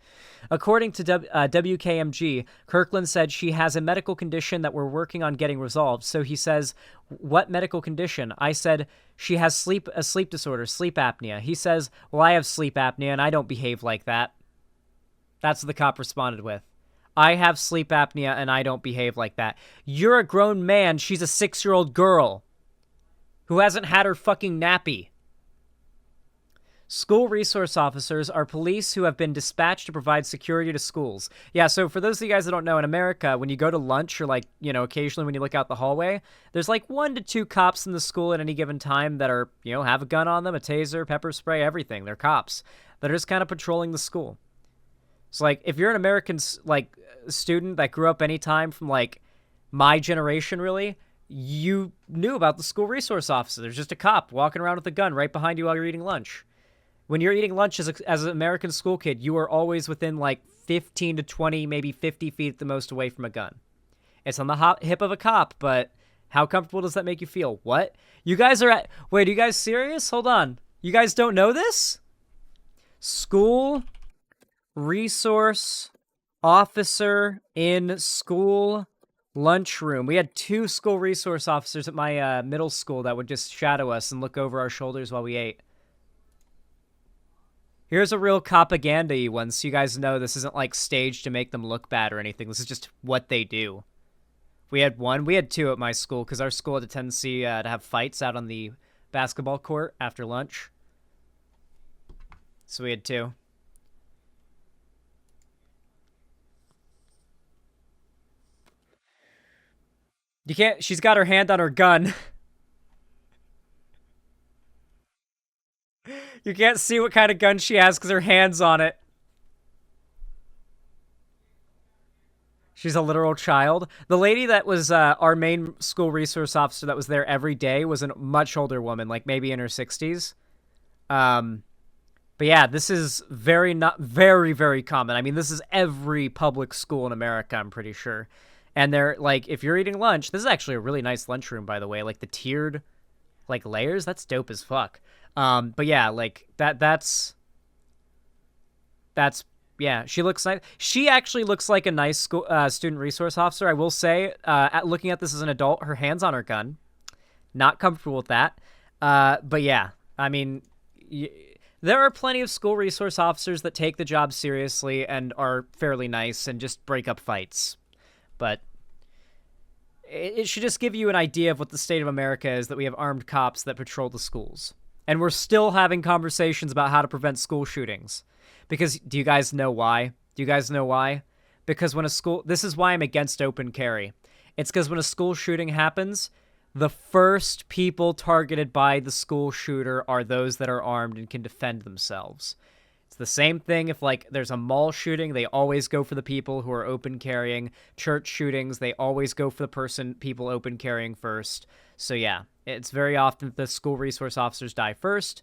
According to WKMG, Kirkland said she has a medical condition that we're working on getting resolved. So he says, what medical condition? I said, she has a sleep disorder, sleep apnea. He says, well, I have sleep apnea and I don't behave like that. That's what the cop responded with. I have sleep apnea and I don't behave like that. You're a grown man. She's a 6-year-old girl who hasn't had her fucking nappy. School resource officers are police who have been dispatched to provide security to schools. Yeah, so for those of you guys that don't know, in America, when you go to lunch or, like, you know, occasionally when you look out the hallway, there's like 1 to 2 cops in the school at any given time that are, you know, have a gun on them, a taser, pepper spray, everything. They're cops that are just kind of patrolling the school. So, like, if you're an American, like, student that grew up anytime from, like, my generation, really, you knew about the school resource officer. There's just a cop walking around with a gun right behind you while you're eating lunch. When you're eating lunch as an American school kid, you are always within like 15 to 20, maybe 50 feet at the most away from a gun. It's on the hip of a cop, but how comfortable does that make you feel? What? You guys are at... Wait, are you guys serious? Hold on. You guys don't know this? School resource officer in school lunchroom. We had 2 school resource officers at my middle school that would just shadow us and look over our shoulders while we ate. Here's a real propaganda-y one, so you guys know this isn't like staged to make them look bad or anything. This is just what they do. We had 2 at my school because our school had a tendency to have fights out on the basketball court after lunch. So we had 2. You can't... She's got her hand on her gun. You can't see what kind of gun she has because her hand's on it. She's a literal child. The lady that was our main school resource officer that was there every day was a much older woman, like maybe in her 60s. But yeah, this is very, very common. I mean, this is every public school in America, I'm pretty sure. And they're like, if you're eating lunch, this is actually a really nice lunchroom, by the way. Like the tiered, like layers, that's dope as fuck. But yeah, like that's yeah. She looks like she actually looks like a nice school student resource officer. I will say, looking at this as an adult, her hand's on her gun, not comfortable with that. But yeah, I mean, there are plenty of school resource officers that take the job seriously and are fairly nice and just break up fights. But it should just give you an idea of what the state of America is, that we have armed cops that patrol the schools. And we're still having conversations about how to prevent school shootings. Because, do you guys know why? Do you guys know why? Because when a school... This is why I'm against open carry. It's because when a school shooting happens, the first people targeted by the school shooter are those that are armed and can defend themselves. It's the same thing if, like, there's a mall shooting, they always go for the people who are open carrying. Church shootings, they always go for the people open carrying first. So yeah, it's very often that the school resource officers die first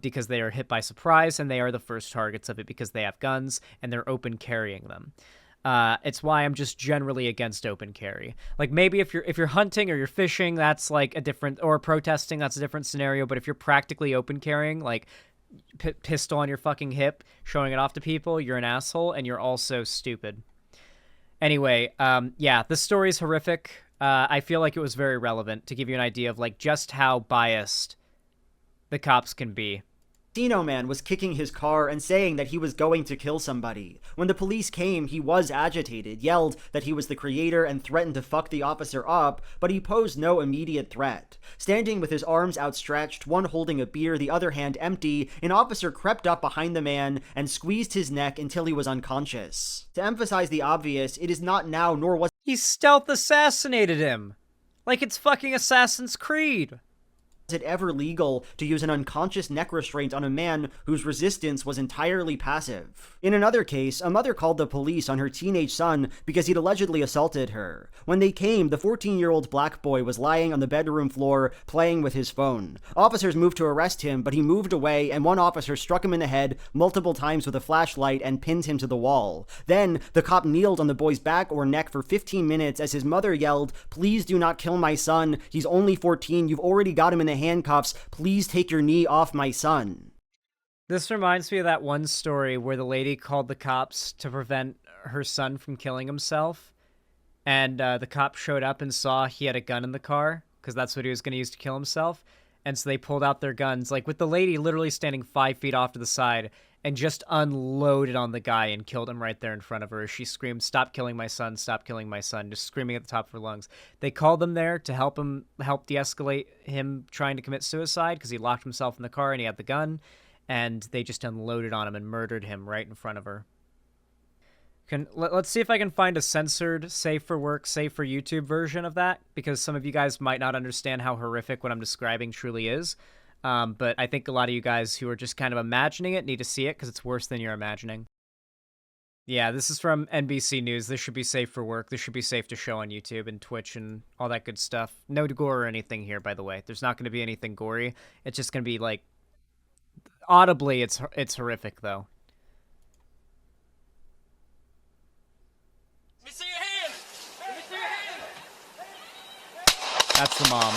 because they are hit by surprise, and they are the first targets of it because they have guns and they're open carrying them. It's why I'm just generally against open carry. Like, maybe if you're hunting or you're fishing, that's like a different, or protesting, that's a different scenario. But if you're practically open carrying, like pistol on your fucking hip, showing it off to people, you're an asshole and you're also stupid. Anyway, yeah, this story is horrific. I feel like it was very relevant to give you an idea of like just how biased the cops can be. Casino Man was kicking his car and saying that he was going to kill somebody. When the police came, he was agitated, yelled that he was the creator, and threatened to fuck the officer up, but he posed no immediate threat. Standing with his arms outstretched, one holding a beer, the other hand empty, an officer crept up behind the man and squeezed his neck until he was unconscious. To emphasize the obvious, it is not now nor was He stealth assassinated him! Like it's fucking Assassin's Creed! it ever legal to use an unconscious neck restraint on a man whose resistance was entirely passive. In another case, a mother called the police on her teenage son because he'd allegedly assaulted her. When they came, the 14-year-old black boy was lying on the bedroom floor playing with his phone. Officers moved to arrest him, but he moved away, and one officer struck him in the head multiple times with a flashlight and pinned him to the wall. Then, the cop kneeled on the boy's back or neck for 15 minutes as his mother yelled, "Please do not kill my son. He's only 14. You've already got him in the handcuffs. Please take your knee off my son." This reminds me of that one story where the lady called the cops to prevent her son from killing himself. And the cop showed up and saw he had a gun in the car because that's what he was going to use to kill himself. And so they pulled out their guns, like with the lady literally standing 5 feet off to the side, and just unloaded on the guy and killed him right there in front of her. She screamed, "Stop killing my son, stop killing my son," just screaming at the top of her lungs. They called them there to help de-escalate him trying to commit suicide because he locked himself in the car and he had the gun, and they just unloaded on him and murdered him right in front of her. Let's see if I can find a censored, safe for work, safe for YouTube version of that, because some of you guys might not understand how horrific what I'm describing truly is. But I think a lot of you guys who are just kind of imagining it need to see it because it's worse than you're imagining. Yeah, this is from NBC News. This should be safe for work. This should be safe to show on YouTube and Twitch and all that good stuff. No gore or anything here, by the way. There's not going to be anything gory. It's just going to be like audibly, it's horrific though. Let me see your hand. Let me see your hand. That's the mom.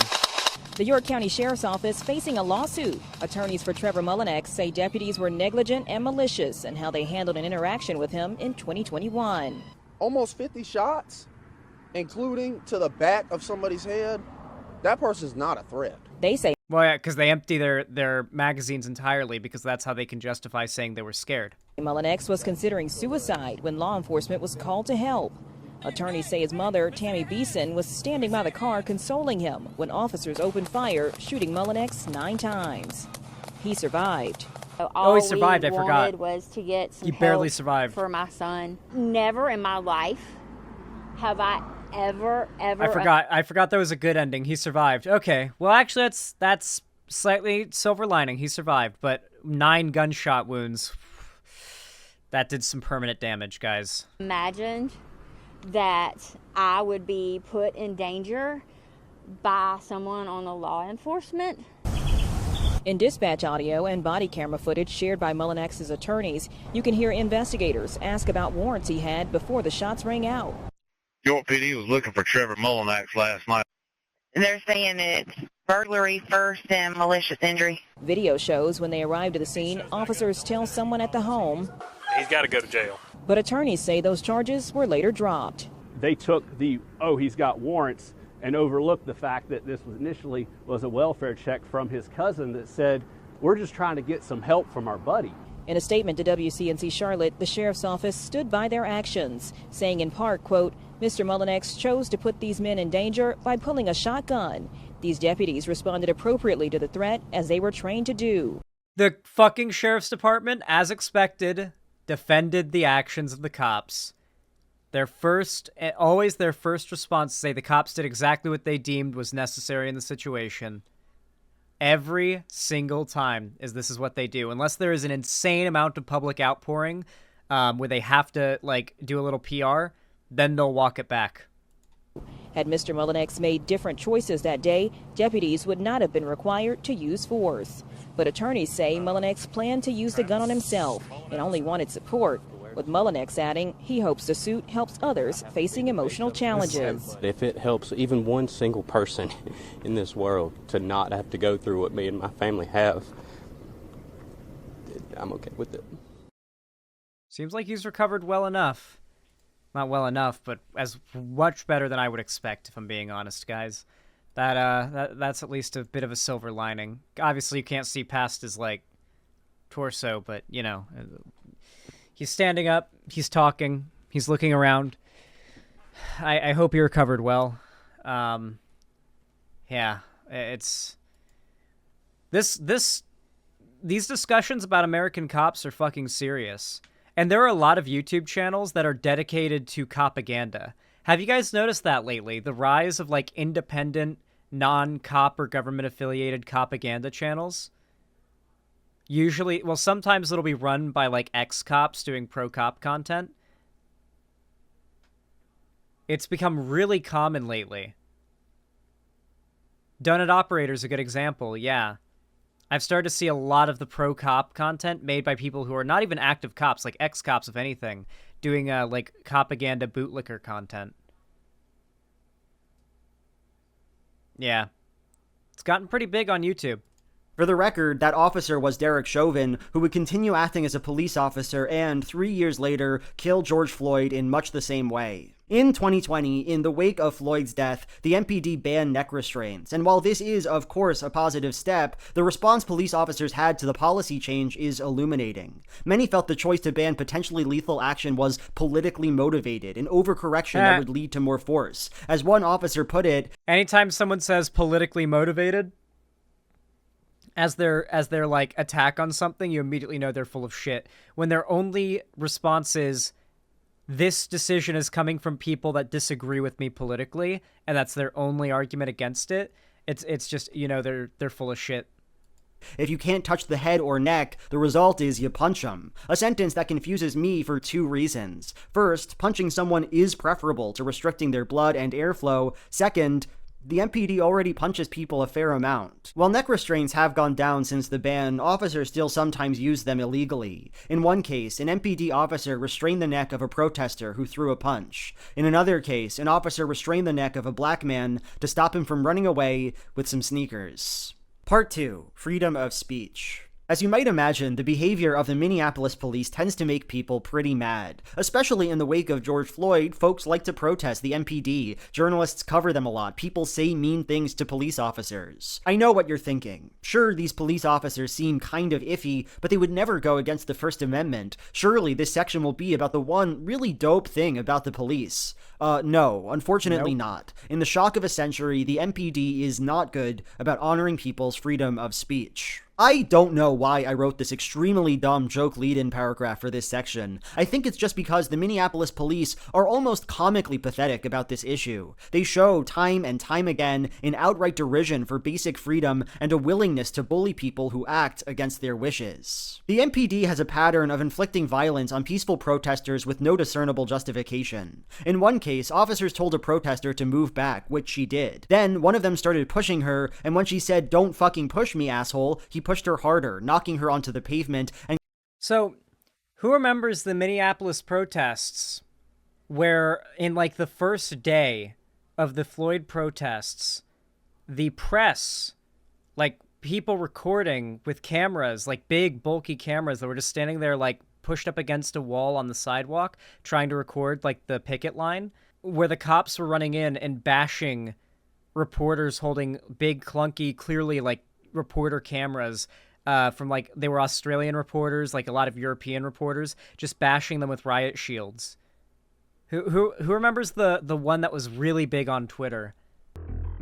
The York County Sheriff's Office facing a lawsuit. Attorneys for Trevor Mullinex say deputies were negligent and malicious in how they handled an interaction with him in 2021. Almost 50 shots, including to the back of somebody's head. That person's not a threat. They say, Well, yeah, because they empty their magazines entirely because that's how they can justify saying they were scared. Mullinex was considering suicide when law enforcement was called to help. Attorneys say his mother, Tammy Beeson, was standing by the car consoling him when officers opened fire, shooting Mullinex 9 times. He survived. Oh, he survived, I forgot. All we wanted was to get some He barely help survived. for my son. Never in my life have I ever I forgot that was a good ending. He survived. Okay. Well, actually, that's slightly silver lining. He survived, but 9 gunshot wounds. That did some permanent damage, guys. imagined that I would be put in danger by someone on the law enforcement. In dispatch audio and body camera footage shared by Mullinex's attorneys, you can hear investigators ask about warrants he had before the shots rang out. York PD was looking for Trevor Mullinex last night. They're saying it's burglary first and malicious injury. Video shows when they arrived at the scene, officers tell someone at the home. He's got to go to jail. But attorneys say those charges were later dropped. They took he's got warrants, and overlooked the fact that this initially was a welfare check from his cousin that said, we're just trying to get some help from our buddy. In a statement to WCNC Charlotte, the sheriff's office stood by their actions, saying in part, quote, Mr. Mullinex chose to put these men in danger by pulling a shotgun. These deputies responded appropriately to the threat as they were trained to do. The fucking sheriff's department, as expected, defended the actions of the cops. Always their first response to say the cops did exactly what they deemed was necessary in the situation. Every single time this is what they do. Unless there is an insane amount of public outpouring where they have to do a little PR, then they'll walk it back. Had Mr. Mullinex made different choices that day, deputies would not have been required to use force. But attorneys say Mullinex planned to use the gun on himself and only wanted support, with Mullinex adding he hopes the suit helps others facing emotional challenges. If it helps even one single person in this world to not have to go through what me and my family have, I'm okay with it. Seems like he's recovered well enough. Not well enough, but as much better than I would expect, if I'm being honest, guys. That's at least a bit of a silver lining. Obviously, you can't see past his, torso, but, he's standing up, he's talking, he's looking around. I hope he recovered well. Yeah, it's... These discussions about American cops are fucking serious. And there are a lot of YouTube channels that are dedicated to propaganda. Have you guys noticed that lately? The rise of, independent, non-cop or government-affiliated propaganda channels? Usually, well, sometimes it'll be run by, ex-cops doing pro-cop content. It's become really common lately. Donut Operator's a good example, yeah. I've started to see a lot of the pro-cop content made by people who are not even active cops, ex-cops, if anything, doing, propaganda bootlicker content. Yeah. It's gotten pretty big on YouTube. For the record, that officer was Derek Chauvin, who would continue acting as a police officer and, 3 years later, kill George Floyd in much the same way. In 2020, in the wake of Floyd's death, the MPD banned neck restraints, and while this is, of course, a positive step, the response police officers had to the policy change is illuminating. Many felt the choice to ban potentially lethal action was politically motivated, an overcorrection that would lead to more force. As one officer put it, anytime someone says politically motivated, as their attack on something, you immediately know they're full of shit. When their only response is, this decision is coming from people that disagree with me politically, and that's their only argument against it, it's just, they're full of shit. If you can't touch the head or neck, the result is you punch them. A sentence that confuses me for 2 reasons. First, punching someone is preferable to restricting their blood and airflow. Second, The MPD already punches people a fair amount. While neck restraints have gone down since the ban, officers still sometimes use them illegally. In one case, an MPD officer restrained the neck of a protester who threw a punch. In another case, an officer restrained the neck of a black man to stop him from running away with some sneakers. Part 2. Freedom of speech. As you might imagine, the behavior of the Minneapolis police tends to make people pretty mad. Especially in the wake of George Floyd, folks like to protest the MPD. Journalists cover them a lot. People say mean things to police officers. I know what you're thinking. Sure, these police officers seem kind of iffy, but they would never go against the First Amendment. Surely this section will be about the one really dope thing about the police. No, unfortunately not. In the shock of a century, the MPD is not good about honoring people's freedom of speech. I don't know why I wrote this extremely dumb joke lead-in paragraph for this section. I think it's just because the Minneapolis police are almost comically pathetic about this issue. They show time and time again an outright derision for basic freedom and a willingness to bully people who act against their wishes. The MPD has a pattern of inflicting violence on peaceful protesters with no discernible justification. In one case, officers told a protester to move back, which she did. Then, one of them started pushing her, and when she said, "Don't fucking push me, asshole," he pushed her harder, knocking her onto the pavement. And so, who remembers the Minneapolis protests where in like the first day of the Floyd protests, the press, like people recording with cameras, like big bulky cameras that were just standing there like pushed up against a wall on the sidewalk trying to record like the picket line, where the cops were running in and bashing reporters holding big clunky, clearly like reporter cameras from like they were Australian reporters, like a lot of European reporters, just bashing them with riot shields. Who remembers the one that was really big on Twitter?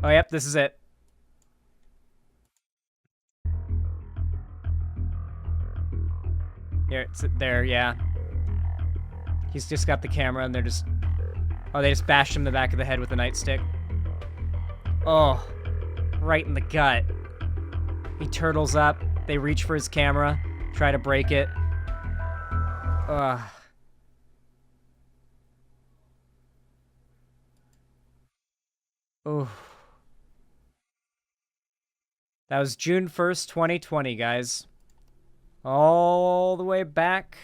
Oh yep, this is it. Here, it's there, yeah. He's just got the camera and they're just they just bashed him in the back of the head with a nightstick. Oh, right in the gut. He turtles up. They reach for his camera, try to break it. Ugh. Ooh. That was June 1st, 2020, guys. All the way back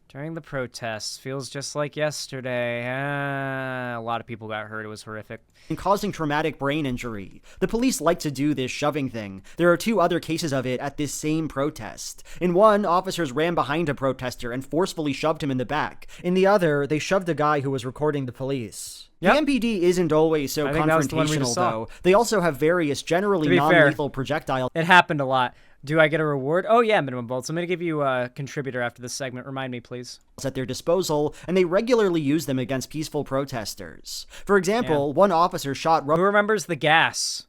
during the protests. Feels just like yesterday. A lot of people got hurt. It was horrific. And causing traumatic brain injury. The police like to do this shoving thing. There are 2 other cases of it at this same protest. In one, officers ran behind a protester and forcefully shoved him in the back. In the other, they shoved a guy who was recording the police. Yep. The MPD isn't always so confrontational, though. They also have various generally non-lethal projectiles. It happened a lot. Do I get a reward? Oh yeah, minimum bolts. I'm going to give you a contributor after this segment. Remind me, please. At their disposal, and they regularly use them against peaceful protesters. For example, one officer shot... Who remembers the gas?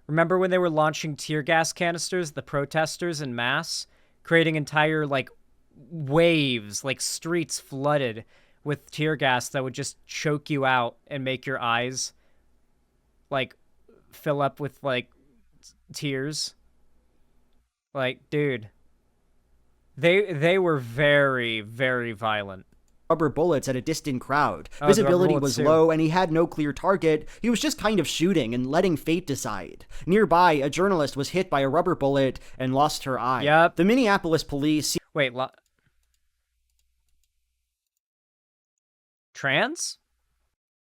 Remember when they were launching tear gas canisters, the protesters en masse? Creating entire, like, waves, like streets flooded with tear gas that would just choke you out and make your eyes, like, fill up with, like, tears. Like, dude, they were very, very violent. Rubber bullets at a distant crowd. Visibility was low, and he had no clear target. He was just kind of shooting and letting fate decide. Nearby, a journalist was hit by a rubber bullet and lost her eye. Yep. The Minneapolis police... Wait, trans?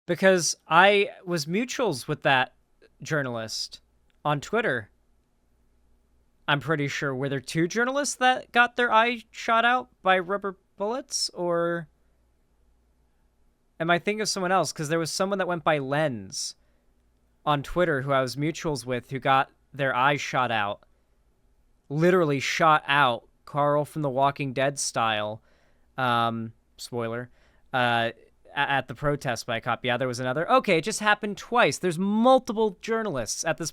Because I was mutuals with that journalist on Twitter. I'm pretty sure. Were there 2 journalists that got their eye shot out by rubber bullets? Or am I thinking of someone else? Because there was someone that went by Lens on Twitter who I was mutuals with who got their eye shot out. Literally shot out. Carl from The Walking Dead style. Spoiler. At the protest by a cop. Yeah, there was another. Okay, it just happened twice. There's multiple journalists at these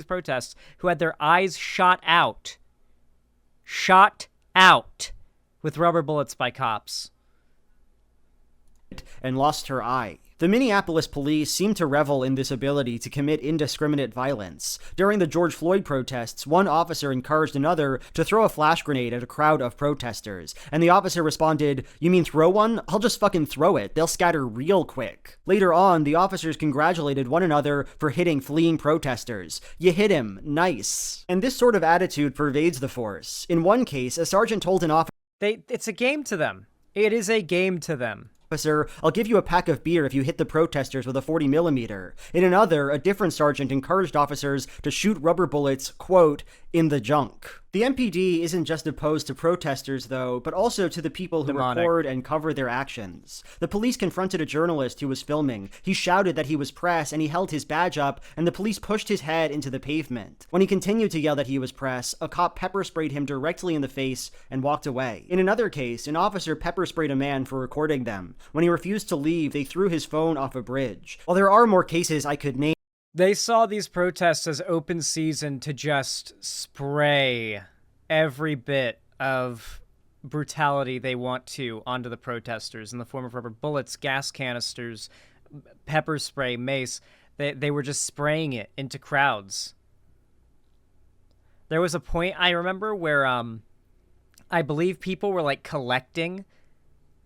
protests who had their eyes shot out. Shot out with rubber bullets by cops. And lost her eye. The Minneapolis police seem to revel in this ability to commit indiscriminate violence. During the George Floyd protests, one officer encouraged another to throw a flash grenade at a crowd of protesters, and the officer responded, "You mean throw one? I'll just fucking throw it. They'll scatter real quick." Later on, the officers congratulated one another for hitting fleeing protesters. "You hit him. Nice." And this sort of attitude pervades the force. In one case, a sergeant told an officer, It's a game to them. It is a game to them. "Officer, I'll give you a pack of beer if you hit the protesters with a 40mm. In another, a different sergeant encouraged officers to shoot rubber bullets, quote, "in the junk." The MPD isn't just opposed to protesters, though, but also to the people who record and cover their actions. The police confronted a journalist who was filming. He shouted that he was press, and he held his badge up, and the police pushed his head into the pavement. When he continued to yell that he was press, a cop pepper sprayed him directly in the face and walked away. In another case, an officer pepper sprayed a man for recording them. When he refused to leave, they threw his phone off a bridge. While there are more cases I could name, they saw these protests as open season to just spray every bit of brutality they want to onto the protesters in the form of rubber bullets, gas canisters, pepper spray, mace. They were just spraying it into crowds. There was a point I remember where I believe people were like collecting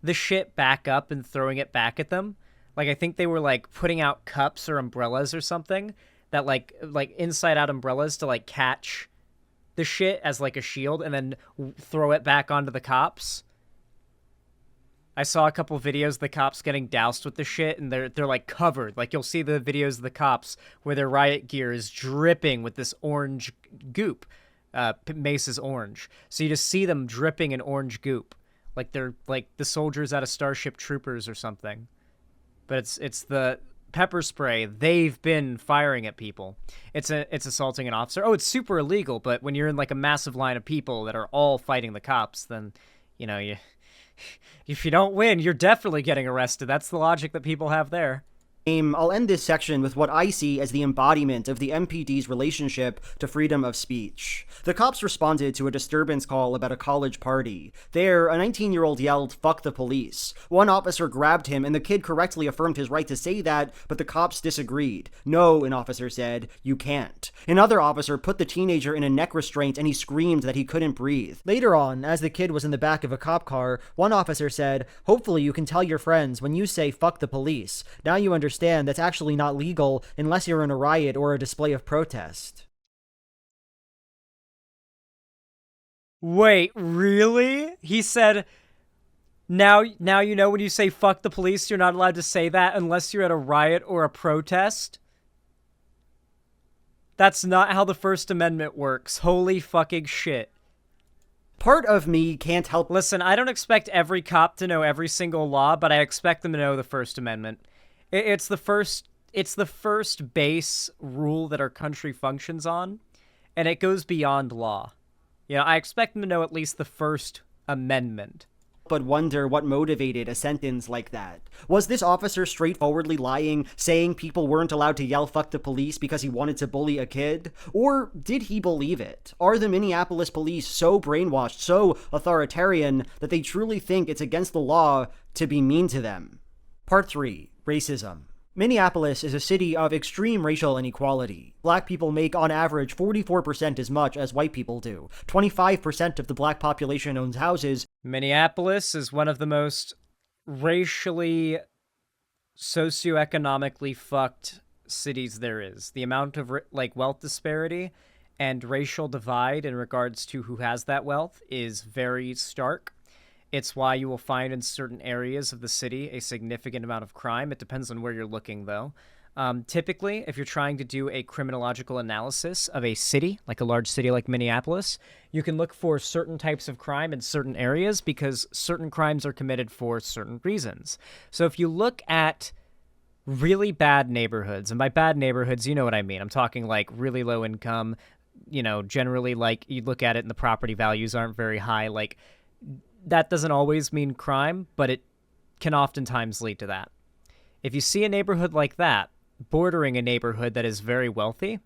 the shit back up and throwing it back at them. Like, I think they were like putting out cups or umbrellas or something that like inside out umbrellas to like catch the shit as like a shield and then throw it back onto the cops. I saw a couple videos of the cops getting doused with the shit, and they're like covered. Like, you'll see the videos of the cops where their riot gear is dripping with this orange goop. Mace is orange, so you just see them dripping in orange goop, like they're like the soldiers out of Starship Troopers or something. But it's the pepper spray they've been firing at people. It's assaulting an officer. Oh, it's super illegal, but when you're in like a massive line of people that are all fighting the cops, then, you know, if you don't win, you're definitely getting arrested. That's the logic that people have there. I'll end this section with what I see as the embodiment of the MPD's relationship to freedom of speech. The cops responded to a disturbance call about a college party. There, a 19-year-old yelled, "Fuck the police." One officer grabbed him, and the kid correctly affirmed his right to say that, but the cops disagreed. "No," an officer said, "you can't." Another officer put the teenager in a neck restraint, and he screamed that he couldn't breathe. Later on, as the kid was in the back of a cop car, one officer said, "Hopefully you can tell your friends when you say fuck the police. Now you understand that's actually not legal unless you're in a riot or a display of protest." Wait, really? He said, now you know when you say fuck the police, you're not allowed to say that unless you're at a riot or a protest? That's not how the First Amendment works. Holy fucking shit. Part of me can't help... Listen, I don't expect every cop to know every single law, but I expect them to know the First Amendment. It's the first base rule that our country functions on, and it goes beyond law. You know, I expect them to know at least the First Amendment. But wonder what motivated a sentence like that. Was this officer straightforwardly lying, saying people weren't allowed to yell fuck the police because he wanted to bully a kid? Or did he believe it? Are the Minneapolis police so brainwashed, so authoritarian, that they truly think it's against the law to be mean to them? Part 3. Racism. Minneapolis is a city of extreme racial inequality. Black people make, on average, 44% as much as white people do. 25% of the black population owns houses. Minneapolis is one of the most racially, socioeconomically fucked cities there is. The amount of, wealth disparity and racial divide in regards to who has that wealth is very stark. It's why you will find in certain areas of the city a significant amount of crime. It depends on where you're looking, though. Typically, if you're trying to do a criminological analysis of a city, like a large city like Minneapolis, you can look for certain types of crime in certain areas because certain crimes are committed for certain reasons. So if you look at really bad neighborhoods, and by bad neighborhoods, you know what I mean. I'm talking like really low income, you know, generally like you look at it and the property values aren't very high, like that doesn't always mean crime, but it can oftentimes lead to that. If you see a neighborhood like that, bordering a neighborhood that is very wealthy,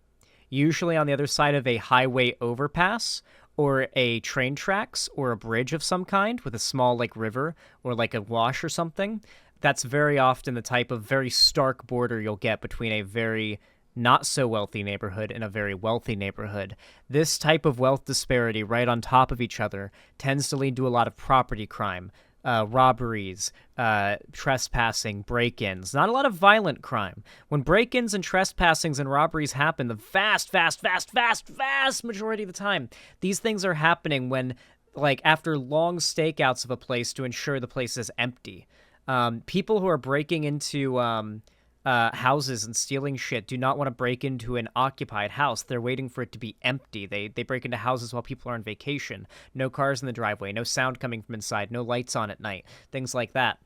usually on the other side of a highway overpass or a train tracks or a bridge of some kind with a small like river or like a wash or something, that's very often the type of very stark border you'll get between a very not so wealthy neighborhood and a very wealthy neighborhood. This type of wealth disparity right on top of each other tends to lead to a lot of property crime, robberies, trespassing, break-ins, not a lot of violent crime. When break-ins and trespassings and robberies happen, the vast majority of the time, these things are happening when, like, after long stakeouts of a place to ensure the place is empty. People who are breaking into houses and stealing shit do not want to break into an occupied house. They're waiting for it to be empty. They break into houses while people are on vacation. No cars in the driveway, no sound coming from inside, no lights on at night, things like that.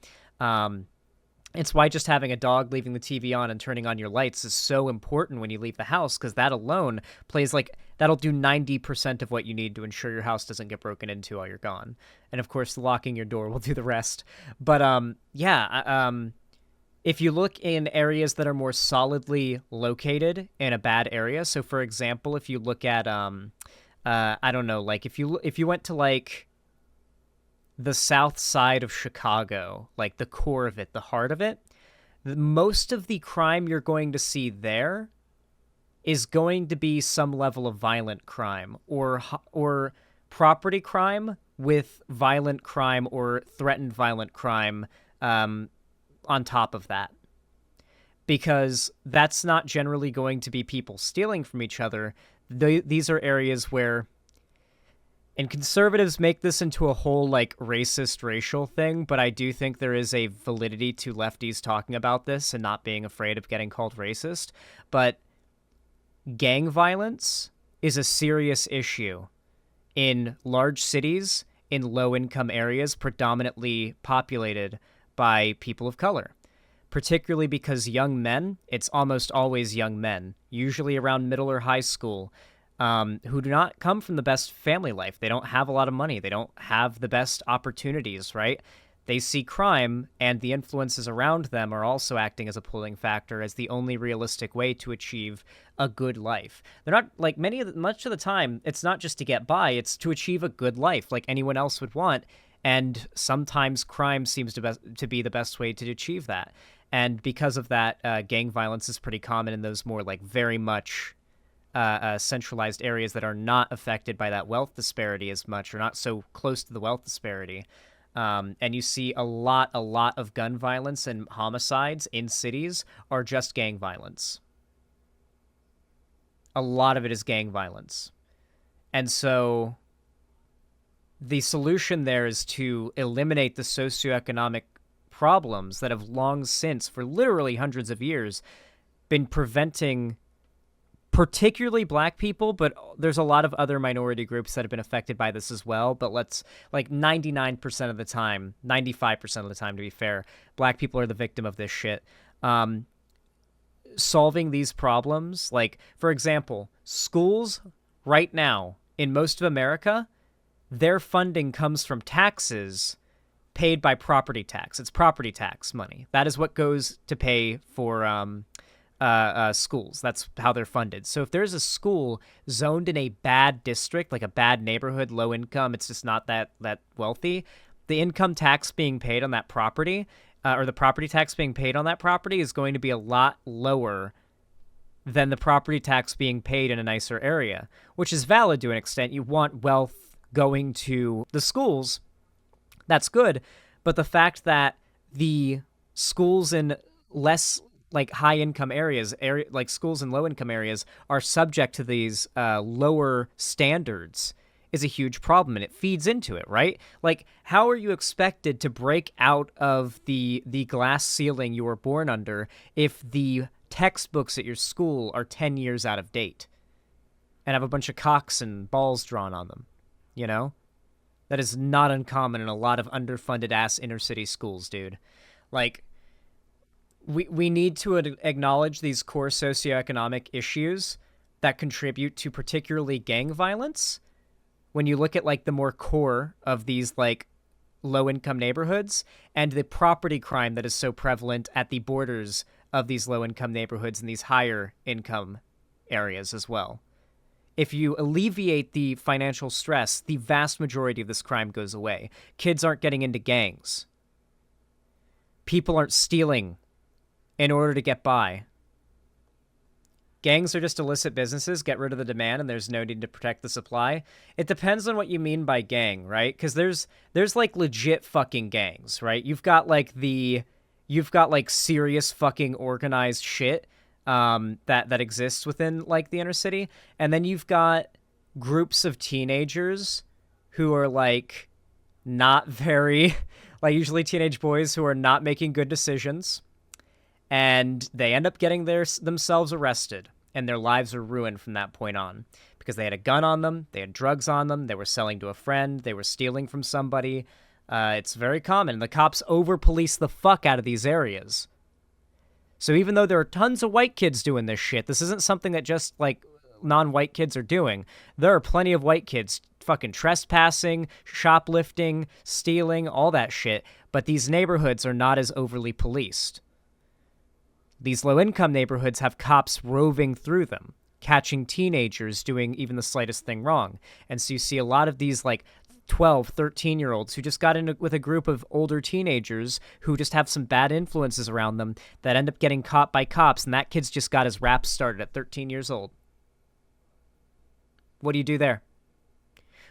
It's why just having a dog, leaving the TV on, and turning on your lights is so important when you leave the house, because that alone that'll do 90% of what you need to ensure your house doesn't get broken into while you're gone. And of course, locking your door will do the rest. But if you look in areas that are more solidly located in a bad area, so for example, if you look at, I don't know, like if you went to like the south side of Chicago, like the core of it, the heart of it, most of the crime you're going to see there is going to be some level of violent crime or property crime with violent crime or threatened violent crime, on top of that, because that's not generally going to be people stealing from each other. These are areas where, and conservatives make this into a whole like racist racial thing, but I do think there is a validity to lefties talking about this and not being afraid of getting called racist. But gang violence is a serious issue in large cities, in low-income areas predominantly populated by people of color, particularly because young men, it's almost always young men, usually around middle or high school, who do not come from the best family life. They don't have a lot of money. They don't have the best opportunities, right? They see crime, and the influences around them are also acting as a pulling factor, as the only realistic way to achieve a good life. They're not, like, much of the time, it's not just to get by, it's to achieve a good life like anyone else would want. And sometimes crime seems to be the best way to achieve that. And because of that, gang violence is pretty common in those more like very much centralized areas that are not affected by that wealth disparity as much, or not so close to the wealth disparity. And you see a lot of gun violence and homicides in cities are just gang violence. A lot of it is gang violence. And so the solution there is to eliminate the socioeconomic problems that have long since, for literally hundreds of years, been preventing particularly black people, but there's a lot of other minority groups that have been affected by this as well. But let's, like, 99% of the time, 95% of the time, to be fair, black people are the victim of this shit. Solving these problems, like, for example, schools right now in most of America, their funding comes from taxes paid by property tax. It's property tax money. That is what goes to pay for schools. That's how they're funded. So if there's a school zoned in a bad district, like a bad neighborhood, low income, it's just not that wealthy, the income tax being paid on that property, or the property tax being paid on that property, is going to be a lot lower than the property tax being paid in a nicer area, which is valid to an extent. You want wealth going to the schools, that's good, but the fact that the schools in less like high income areas, like schools in low income areas, are subject to these lower standards is a huge problem, and it feeds into it, right? Like, how are you expected to break out of the glass ceiling you were born under if the textbooks at your school are 10 years out of date and have a bunch of cocks and balls drawn on them? You know? That is not uncommon in a lot of underfunded ass inner city schools, dude. Like, we need to acknowledge these core socioeconomic issues that contribute to particularly gang violence. When you look at, like, the more core of these, like, low-income neighborhoods and the property crime that is so prevalent at the borders of these low-income neighborhoods and these higher-income areas as well. If you alleviate the financial stress, the vast majority of this crime goes away. Kids aren't getting into gangs. people aren't stealing in order to get by. Gangs are just illicit businesses, get rid of the demand, and there's no need to protect the supply. It depends on what you mean by gang, right? Because there's like legit fucking gangs, right? You've got like serious fucking organized shit that exists within like the inner city, and then you've got groups of teenagers who are like not very like usually teenage boys who are not making good decisions, and they end up getting themselves arrested, and their lives are ruined from that point on because they had a gun on them, they had drugs on them, they were selling to a friend, they were stealing from somebody. It's very common. The cops over-police the fuck out of these areas. So even though there are tons of white kids doing this shit, this isn't something that just like non-white kids are doing. There are plenty of white kids fucking trespassing, shoplifting, stealing, all that shit, but these neighborhoods are not as overly policed. These low-income neighborhoods have cops roving through them, catching teenagers doing even the slightest thing wrong. And so you see a lot of these like 12, 13-year-olds who just got in with a group of older teenagers who just have some bad influences around them that end up getting caught by cops, and that kid's just got his rap started at 13 years old. What do you do there?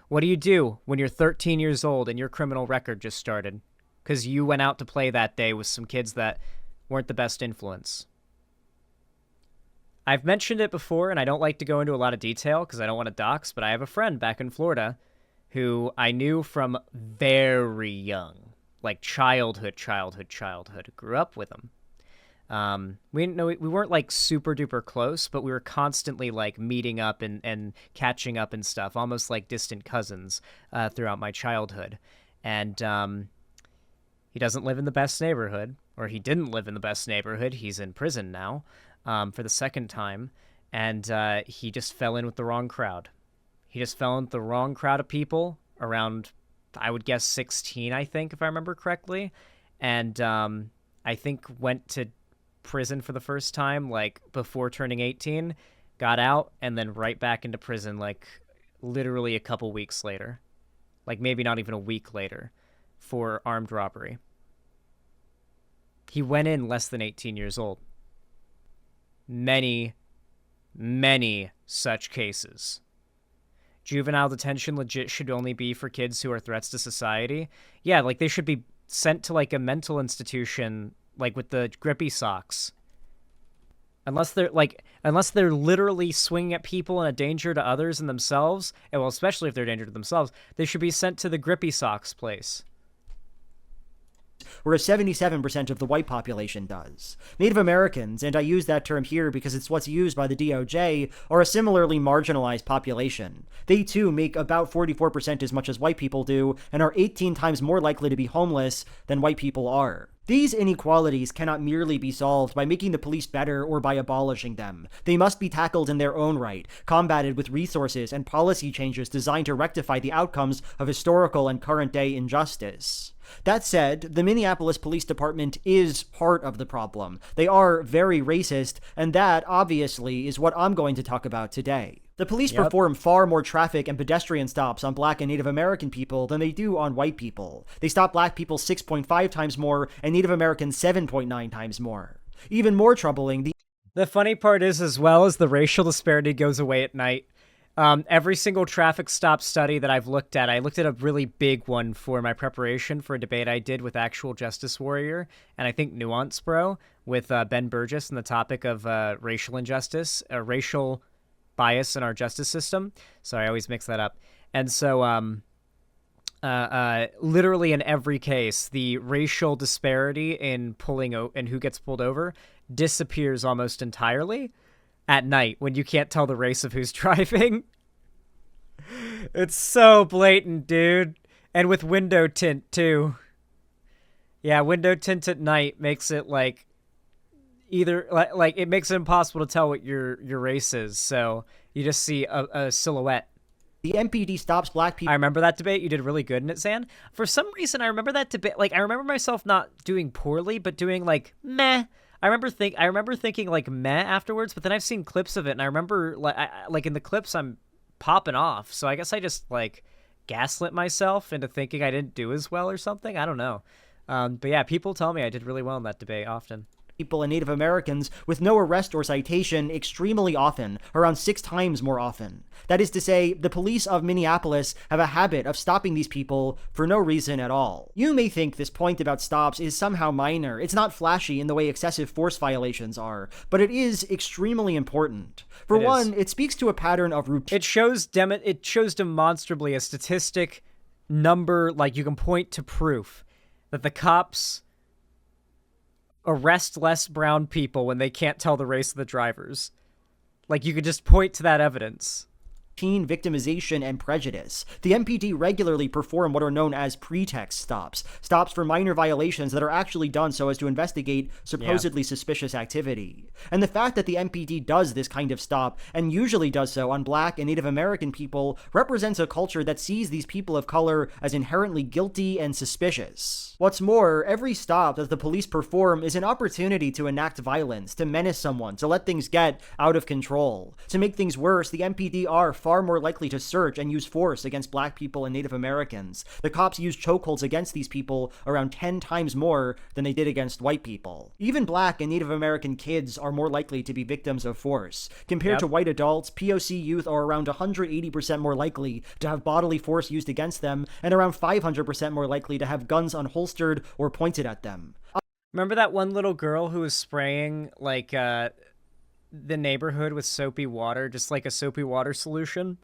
What do you do when you're 13 years old and your criminal record just started? Because you went out to play that day with some kids that weren't the best influence. I've mentioned it before, and I don't like to go into a lot of detail because I don't want to dox, but I have a friend back in Florida who I knew from very young, like childhood, grew up with him. We weren't like super duper close, but we were constantly like meeting up and catching up and stuff, almost like distant cousins throughout my childhood. And he doesn't live in the best neighborhood, or he didn't live in the best neighborhood. He's in prison now for the second time, and he just fell in with the wrong crowd. He just fell in with the wrong crowd of people around, I would guess, 16, I think, if I remember correctly. And I think went to prison for the first time, like, before turning 18, got out, and then right back into prison, like, literally a couple weeks later. Like, maybe not even a week later, for armed robbery. He went in less than 18 years old. Many, many such cases. Juvenile detention legit should only be for kids who are threats to society. Yeah, like they should be sent to like a mental institution, like with the grippy socks. Unless they're literally swinging at people and a danger to others and themselves, and well, especially if they're a danger to themselves, they should be sent to the grippy socks place. Whereas 77% of the white population does. Native Americans, and I use that term here because it's what's used by the DOJ, are a similarly marginalized population. They too make about 44% as much as white people do, and are 18 times more likely to be homeless than white people are. These inequalities cannot merely be solved by making the police better or by abolishing them. They must be tackled in their own right, combated with resources and policy changes designed to rectify the outcomes of historical and current-day injustice. That said, the Minneapolis Police Department is part of the problem. They are very racist, and that, obviously, is what I'm going to talk about today. The police perform far more traffic and pedestrian stops on black and Native American people than they do on white people. They stop black people 6.5 times more and Native Americans 7.9 times more. Even more troubling, the funny part is, as well as the racial disparity goes away at night, every single traffic stop study that I looked at a really big one for my preparation for a debate I did with Actual Justice Warrior, and I think Nuance Bro, with Ben Burgess on the topic of racial injustice, racial bias in our justice system. Sorry, I always mix that up. And so literally in every case, the racial disparity in and who gets pulled over disappears almost entirely at night when you can't tell the race of who's driving. It's so blatant, dude. And with window tint too. Yeah, window tint at night makes it like either like it makes it impossible to tell what your race is, so you just see a silhouette. The MPD stops black people. I remember that debate. You did really good in it, Zan. For some reason, I remember that debate. Like, I remember myself not doing poorly, but doing like meh. I remember thinking like meh afterwards. But then I've seen clips of it, and I remember like in the clips I'm popping off. So I guess I just like gaslit myself into thinking I didn't do as well or something. I don't know. But yeah, people tell me I did really well in that debate often. People and Native Americans with no arrest or citation extremely often, around 6 times more often. That is to say, the police of Minneapolis have a habit of stopping these people for no reason at all. You may think this point about stops is somehow minor. It's not flashy in the way excessive force violations are, but it is extremely important. For one, it speaks to a pattern of routine. It shows demonstrably a statistic number, like you can point to proof that the cops arrest less brown people when they can't tell the race of the drivers. Like, you could just point to that evidence. Teen victimization and prejudice. The MPD regularly perform what are known as pretext stops for minor violations that are actually done so as to investigate supposedly suspicious activity. And the fact that the MPD does this kind of stop, and usually does so on Black and Native American people, represents a culture that sees these people of color as inherently guilty and suspicious. What's more, every stop that the police perform is an opportunity to enact violence, to menace someone, to let things get out of control. To make things worse, the MPD are far more likely to search and use force against Black people and Native Americans. The cops use chokeholds against these people around 10 times more than they did against white people. Even Black and Native American kids are more likely to be victims of force. Compared to white adults, POC youth are around 180% more likely to have bodily force used against them, and around 500% more likely to have guns unholstered or pointed at them. Remember that one little girl who was spraying, like, the neighborhood with soapy water, just like a soapy water solution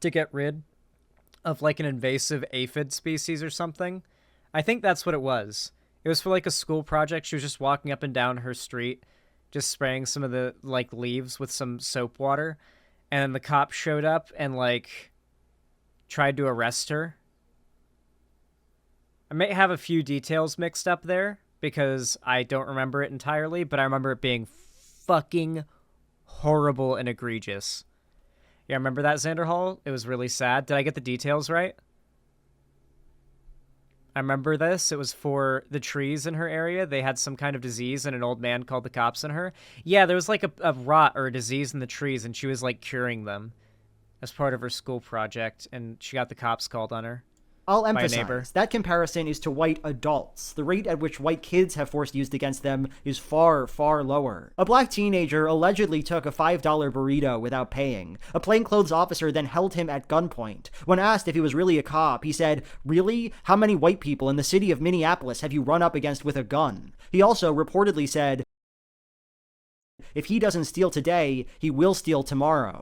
to get rid of like an invasive aphid species or something? I think that's what it was. It was for like a school project. She was just walking up and down her street, just spraying some of the like leaves with some soap water, and then the cops showed up and like tried to arrest her. I may have a few details mixed up there because I don't remember it entirely, but I remember it being fucking horrible and egregious. Yeah, remember that, Xander Hall? It was really sad. Did I get the details right? I remember this. It was for the trees in her area. They had some kind of disease, and an old man called the cops on her. Yeah, there was like a rot or a disease in the trees, and she was like curing them as part of her school project, and she got the cops called on her. I'll emphasize, that comparison is to white adults. The rate at which white kids have force used against them is far, far lower. A Black teenager allegedly took a $5 burrito without paying. A plainclothes officer then held him at gunpoint. When asked if he was really a cop, he said, "Really? How many white people in the city of Minneapolis have you run up against with a gun?" He also reportedly said, "If he doesn't steal today, he will steal tomorrow."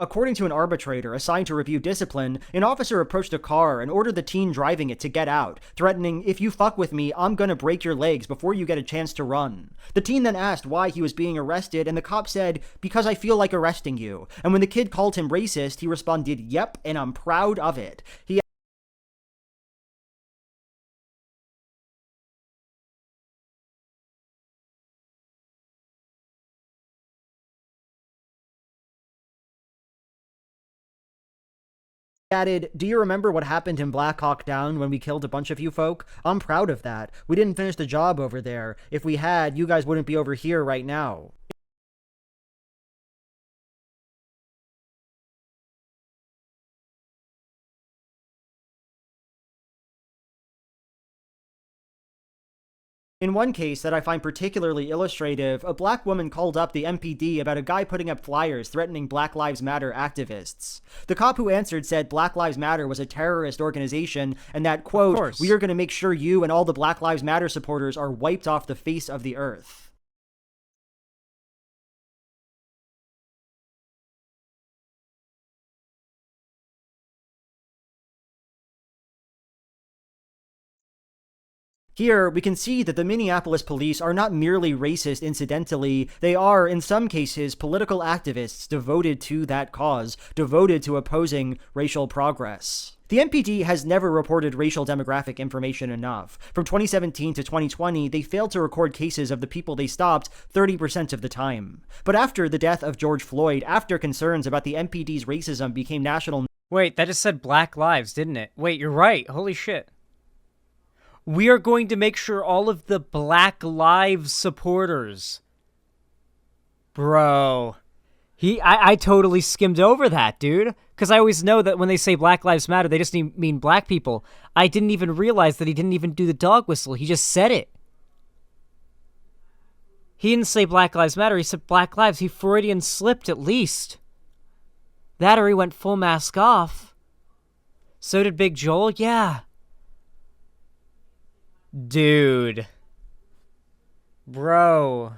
According to an arbitrator assigned to review discipline, an officer approached a car and ordered the teen driving it to get out, threatening, "If you fuck with me, I'm gonna break your legs before you get a chance to run." The teen then asked why he was being arrested, and the cop said, "Because I feel like arresting you." And when the kid called him racist, he responded, "Yep, and I'm proud of it." He added, "Do you remember what happened in Black Hawk Down when we killed a bunch of you folk? I'm proud of that. We didn't finish the job over there. If we had, you guys wouldn't be over here right now." In one case that I find particularly illustrative, a Black woman called up the MPD about a guy putting up flyers threatening Black Lives Matter activists. The cop who answered said Black Lives Matter was a terrorist organization and that, quote, "We are going to make sure you and all the Black Lives Matter supporters are wiped off the face of the earth." Here, we can see that the Minneapolis police are not merely racist incidentally, they are, in some cases, political activists devoted to that cause, devoted to opposing racial progress. The MPD has never reported racial demographic information enough. From 2017 to 2020, they failed to record cases of the people they stopped 30% of the time. But after the death of George Floyd, after concerns about the MPD's racism became national... Wait, that just said Black Lives, didn't it? Wait, you're right. Holy shit. We are going to make sure all of the Black Lives supporters. Bro. I totally skimmed over that, dude. Because I always know that when they say Black Lives Matter, they just mean black people. I didn't even realize that he didn't even do the dog whistle. He just said it. He didn't say Black Lives Matter. He said Black Lives. He Freudian slipped at least. That or he went full mask off. So did Big Joel. Yeah. Dude. Bro.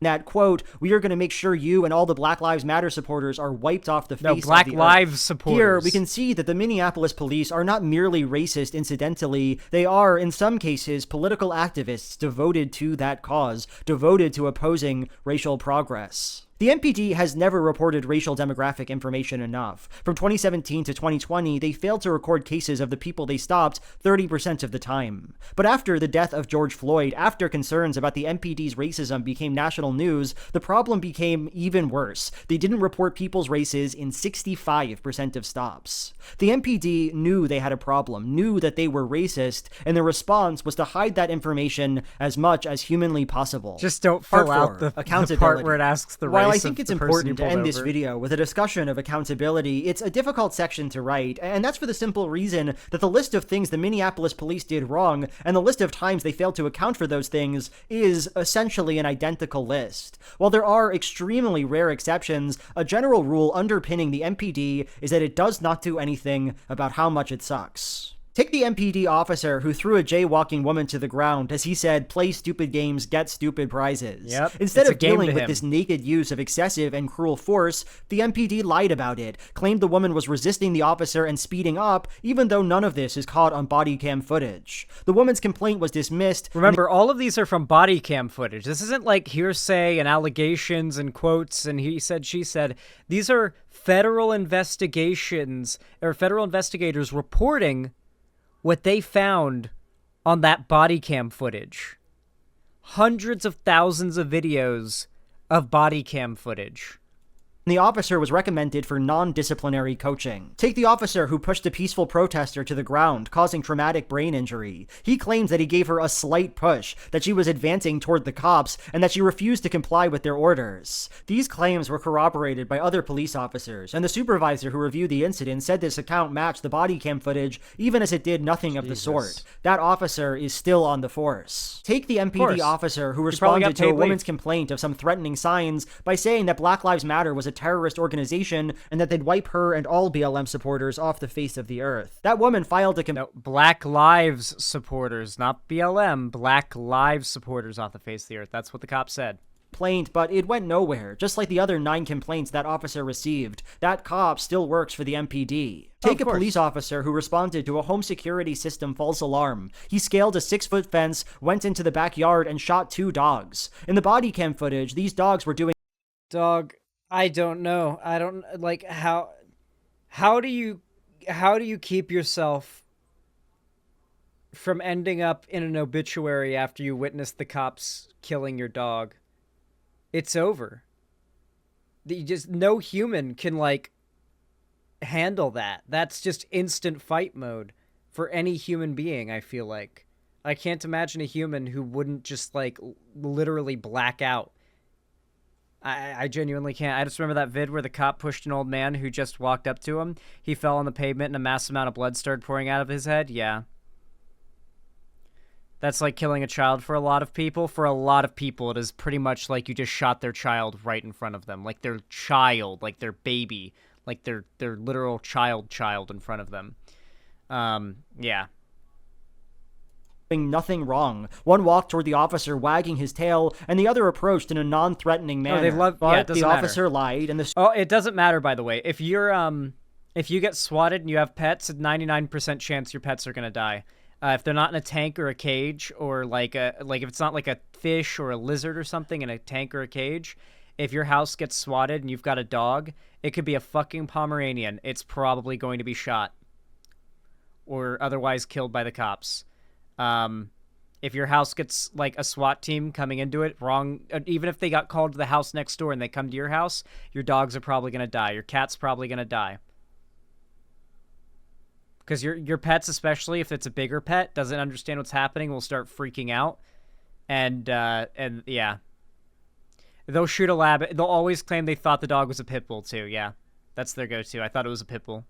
That quote, we are going to make sure you and all the Black Lives Matter supporters are wiped off the face of the Black earth. Lives supporters. Here, we can see that the Minneapolis police are not merely racist incidentally. They are, in some cases, political activists devoted to that cause, devoted to opposing racial progress. The MPD has never reported racial demographic information enough. From 2017 to 2020, they failed to record cases of the people they stopped 30% of the time. But after the death of George Floyd, after concerns about the MPD's racism became national news, the problem became even worse. They didn't report people's races in 65% of stops. The MPD knew they had a problem, knew that they were racist, and their response was to hide that information as much as humanly possible. Just don't fill out the part where it asks the race. While I think it's important to end this video with a discussion of accountability, it's a difficult section to write, and that's for the simple reason that the list of things the Minneapolis police did wrong and the list of times they failed to account for those things is essentially an identical list. While there are extremely rare exceptions, a general rule underpinning the MPD is that it does not do anything about how much it sucks. Take the MPD officer who threw a jaywalking woman to the ground as he said, play stupid games, get stupid prizes. Yep, Instead of dealing with this naked use of excessive and cruel force, the MPD lied about it, claimed the woman was resisting the officer and speeding up, even though none of this is caught on body cam footage. The woman's complaint was dismissed. Remember, all of these are from body cam footage. This isn't like hearsay and allegations and quotes and he said, she said. These are federal investigations, or federal investigators reporting what they found on that body cam footage. Hundreds of thousands of videos of body cam footage. The officer was recommended for non-disciplinary coaching. Take the officer who pushed a peaceful protester to the ground, causing traumatic brain injury. He claims that he gave her a slight push, that she was advancing toward the cops, and that she refused to comply with their orders. These claims were corroborated by other police officers, and the supervisor who reviewed the incident said this account matched the body cam footage, even as it did nothing of the sort. That officer is still on the force. Take the MPD officer who responded to a woman's complaint of some threatening signs by saying that Black Lives Matter was a terrorist organization and that they'd wipe her and all BLM supporters off the face of the earth. That woman filed a Black Lives supporters, not BLM. Black Lives supporters off the face of the earth. That's what the cop said. Complaint, but it went nowhere. Just like the other 9 complaints that officer received, that cop still works for the MPD. Take a police officer who responded to a home security system false alarm. He scaled a 6-foot fence, went into the backyard, and shot 2 dogs. In the body cam footage, these dogs were doing I don't know. I don't like how do you keep yourself from ending up in an obituary after you witness the cops killing your dog? It's over. No human can like handle that. That's just instant fight mode for any human being, I feel like. I can't imagine a human who wouldn't just like literally black out. I genuinely can't. I just remember that vid where the cop pushed an old man who just walked up to him. He fell on the pavement and a massive amount of blood started pouring out of his head. Yeah. That's like killing a child for a lot of people. For a lot of people, it is pretty much like you just shot their child right in front of them. Like their child, like their baby, like their literal child in front of them. Yeah. Nothing wrong. One walked toward the officer wagging his tail, and the other approached in a non-threatening manner. But the officer lied, and it doesn't matter, by the way. If you get swatted and you have pets, a 99% chance your pets are gonna die. If they're not in a tank or a cage, or like if it's not like a fish or a lizard or something in a tank or a cage, if your house gets swatted and you've got a dog, it could be a fucking Pomeranian. It's probably going to be shot or otherwise killed by the cops. If your house gets like a SWAT team coming into it wrong, even if they got called to the house next door and they come to your house, your dogs are probably going to die. Your cat's probably going to die. Because your pets, especially if it's a bigger pet, doesn't understand what's happening, will start freaking out. And yeah. They'll shoot a lab. They'll always claim they thought the dog was a pit bull, too. Yeah. That's their go-to. I thought it was a pit bull.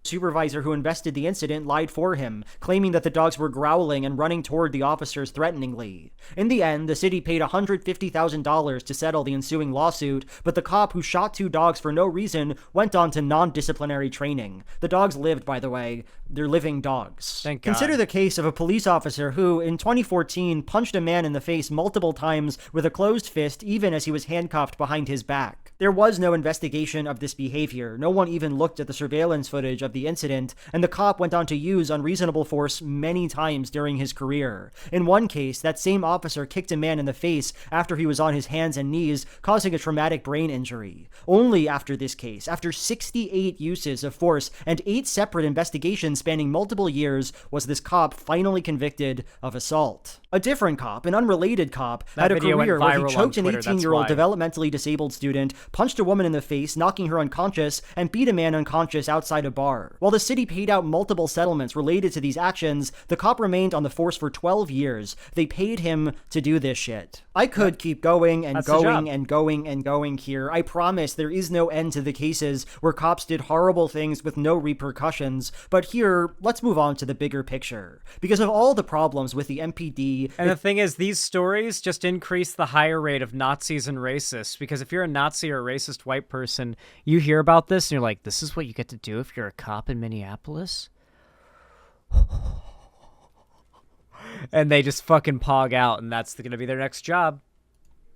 Supervisor who invested the incident lied for him, claiming that the dogs were growling and running toward the officers threateningly. In the end, the city paid $150,000 to settle the ensuing lawsuit, but the cop who shot 2 dogs for no reason went on to non-disciplinary training. The dogs lived, by the way. They're living dogs. Thank God. Consider the case of a police officer who, in 2014, punched a man in the face multiple times with a closed fist even as he was handcuffed behind his back. There was no investigation of this behavior. No one even looked at the surveillance footage of the incident, and the cop went on to use unreasonable force many times during his career. In one case, that same officer kicked a man in the face after he was on his hands and knees, causing a traumatic brain injury. Only after this case, after 68 uses of force and 8 separate investigations spanning multiple years, was this cop finally convicted of assault. A different cop, an unrelated cop, had a career where he choked an 18-year-old developmentally disabled student, punched a woman in the face, knocking her unconscious, and beat a man unconscious outside a bar. While the city paid out multiple settlements related to these actions, the cop remained on the force for 12 years. They paid him to do this shit. I could keep going and going and going and going here. I promise there is no end to the cases where cops did horrible things with no repercussions, but here, let's move on to the bigger picture. Because of all the problems with the MPD... And the thing is, these stories just increase the higher rate of Nazis and racists, because if you're a Nazi or a racist white person, you hear about this and you're like, this is what you get to do if you're a cop in Minneapolis? And they just fucking pog out, and that's going to be their next job.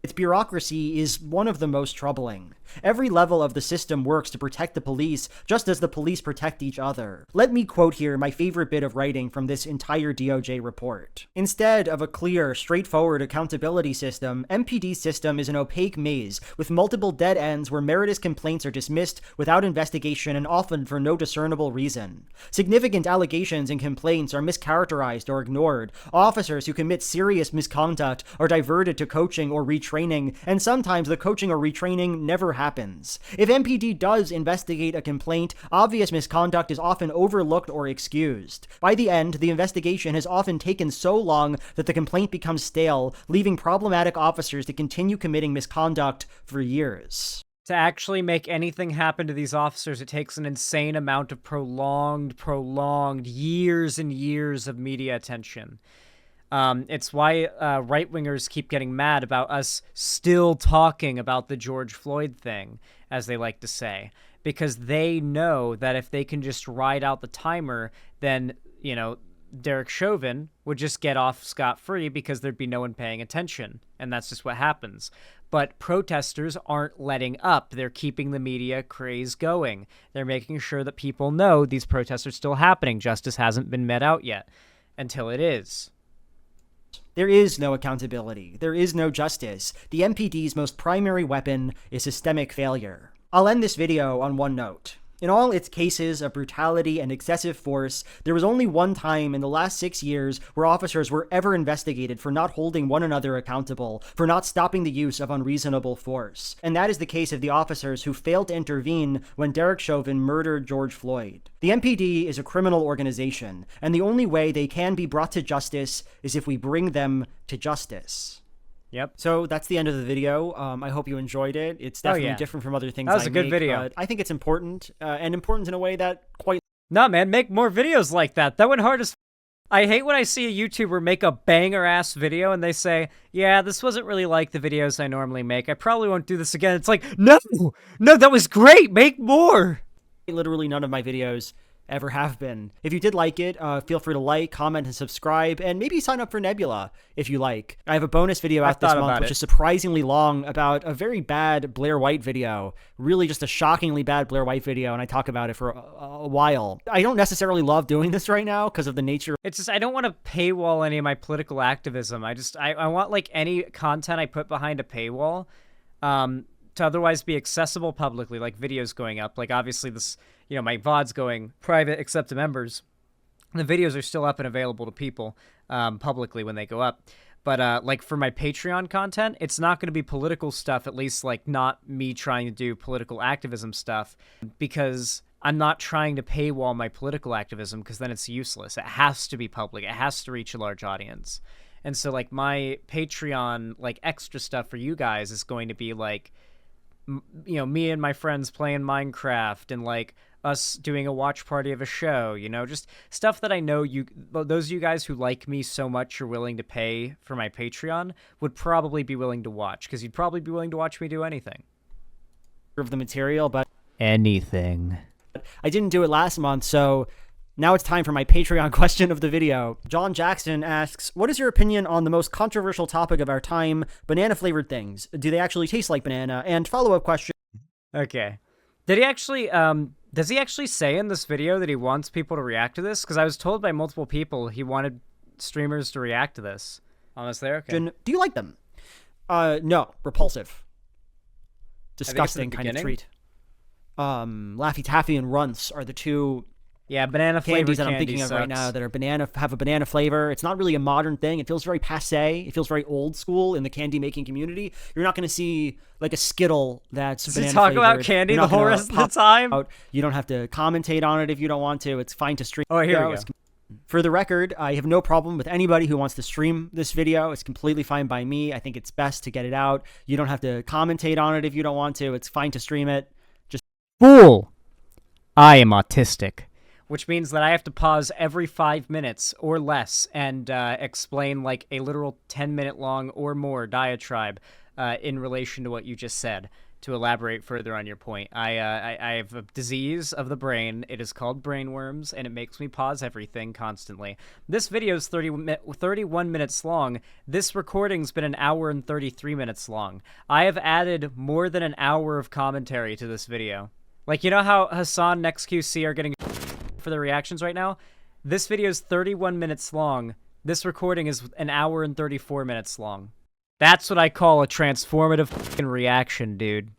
Its bureaucracy is one of the most troubling. Every level of the system works to protect the police, just as the police protect each other. Let me quote here my favorite bit of writing from this entire DOJ report. Instead of a clear, straightforward accountability system, MPD's system is an opaque maze, with multiple dead ends where meritorious complaints are dismissed without investigation and often for no discernible reason. Significant allegations and complaints are mischaracterized or ignored. Officers who commit serious misconduct are diverted to coaching or retraining, and sometimes the coaching or retraining never happens. If MPD does investigate a complaint, obvious misconduct is often overlooked or excused. By the end, the investigation has often taken so long that the complaint becomes stale, leaving problematic officers to continue committing misconduct for years. To actually make anything happen to these officers, it takes an insane amount of prolonged years and years of media attention. It's why right-wingers keep getting mad about us still talking about the George Floyd thing, as they like to say, because they know that if they can just ride out the timer, then, you know, Derek Chauvin would just get off scot-free because there'd be no one paying attention, and that's just what happens. But protesters aren't letting up. They're keeping the media craze going. They're making sure that people know these protests are still happening. Justice hasn't been met out yet, until it is. There is no accountability. There is no justice. The MPD's most primary weapon is systemic failure. I'll end this video on one note. In all its cases of brutality and excessive force, there was only one time in the last 6 years where officers were ever investigated for not holding one another accountable, for not stopping the use of unreasonable force. And that is the case of the officers who failed to intervene when Derek Chauvin murdered George Floyd. The MPD is a criminal organization, and the only way they can be brought to justice is if we bring them to justice. Yep. So that's the end of the video. I hope you enjoyed it. It's definitely different from other things I make. That was a good video. But I think it's important, and important in a way that quite... No, man, make more videos like that. That went hard as... I hate when I see a YouTuber make a banger-ass video and they say, yeah, this wasn't really like the videos I normally make. I probably won't do this again. It's like, no, that was great. Make more. Literally none of my videos ever have been. If you did like it, feel free to like, comment, and subscribe, and maybe sign up for Nebula if you like. I have a bonus video out this month, which is surprisingly long, about a very bad Blair White video. Really just a shockingly bad Blair White video, and I talk about it for a while. I don't necessarily love doing this right now because of the nature. It's just, I don't want to paywall any of my political activism. I want, like, any content I put behind a paywall, to otherwise be accessible publicly, like videos going up. Like, obviously this, you know, my VOD's going private except to members. The videos are still up and available to people publicly when they go up. But like for my Patreon content, it's not going to be political stuff, at least like not me trying to do political activism stuff, because I'm not trying to paywall my political activism because then it's useless. It has to be public. It has to reach a large audience. And so, like, my Patreon, like, extra stuff for you guys is going to be, like, you know, me and my friends playing Minecraft and, like, us doing a watch party of a show, you know, just stuff that I know those of you guys who like me so much are willing to pay for my Patreon would probably be willing to watch, because you'd probably be willing to watch me do anything. Of the material, but anything. I didn't do it last month, so now it's time for my Patreon question of the video. John Jackson asks, what is your opinion on the most controversial topic of our time, banana-flavored things? Do they actually taste like banana? And follow-up question. Okay. Did he actually, does he actually say in this video that he wants people to react to this? Because I was told by multiple people he wanted streamers to react to this. Almost there? Okay. Do you like them? No. Repulsive. Disgusting kind of treat. Laffy Taffy and Runts are the two banana candies that I'm thinking of right now that are have a banana flavor. It's not really a modern thing. It feels very passé. It feels very old school in the candy making community. You're not going to see like a Skittle that's banana flavored. Does he talk about candy the whole rest of the time? You don't have to commentate on it if you don't want to. It's fine to stream. Oh, here we go. For the record, I have no problem with anybody who wants to stream this video. It's completely fine by me. I think it's best to get it out. You don't have to commentate on it if you don't want to. It's fine to stream it. Just fool. I am autistic, which means that I have to pause every 5 minutes or less and explain like a literal 10-minute long or more diatribe in relation to what you just said. To elaborate further on your point, I have a disease of the brain. It is called brainworms, and it makes me pause everything constantly. This video is 31 minutes long. This recording's been an hour and 33 minutes long. I have added more than an hour of commentary to this video. Like, you know how Hassan and XQC are getting for their reactions right now? This video is 31 minutes long. This recording is an hour and 34 minutes long. That's what I call a transformative fucking reaction, dude.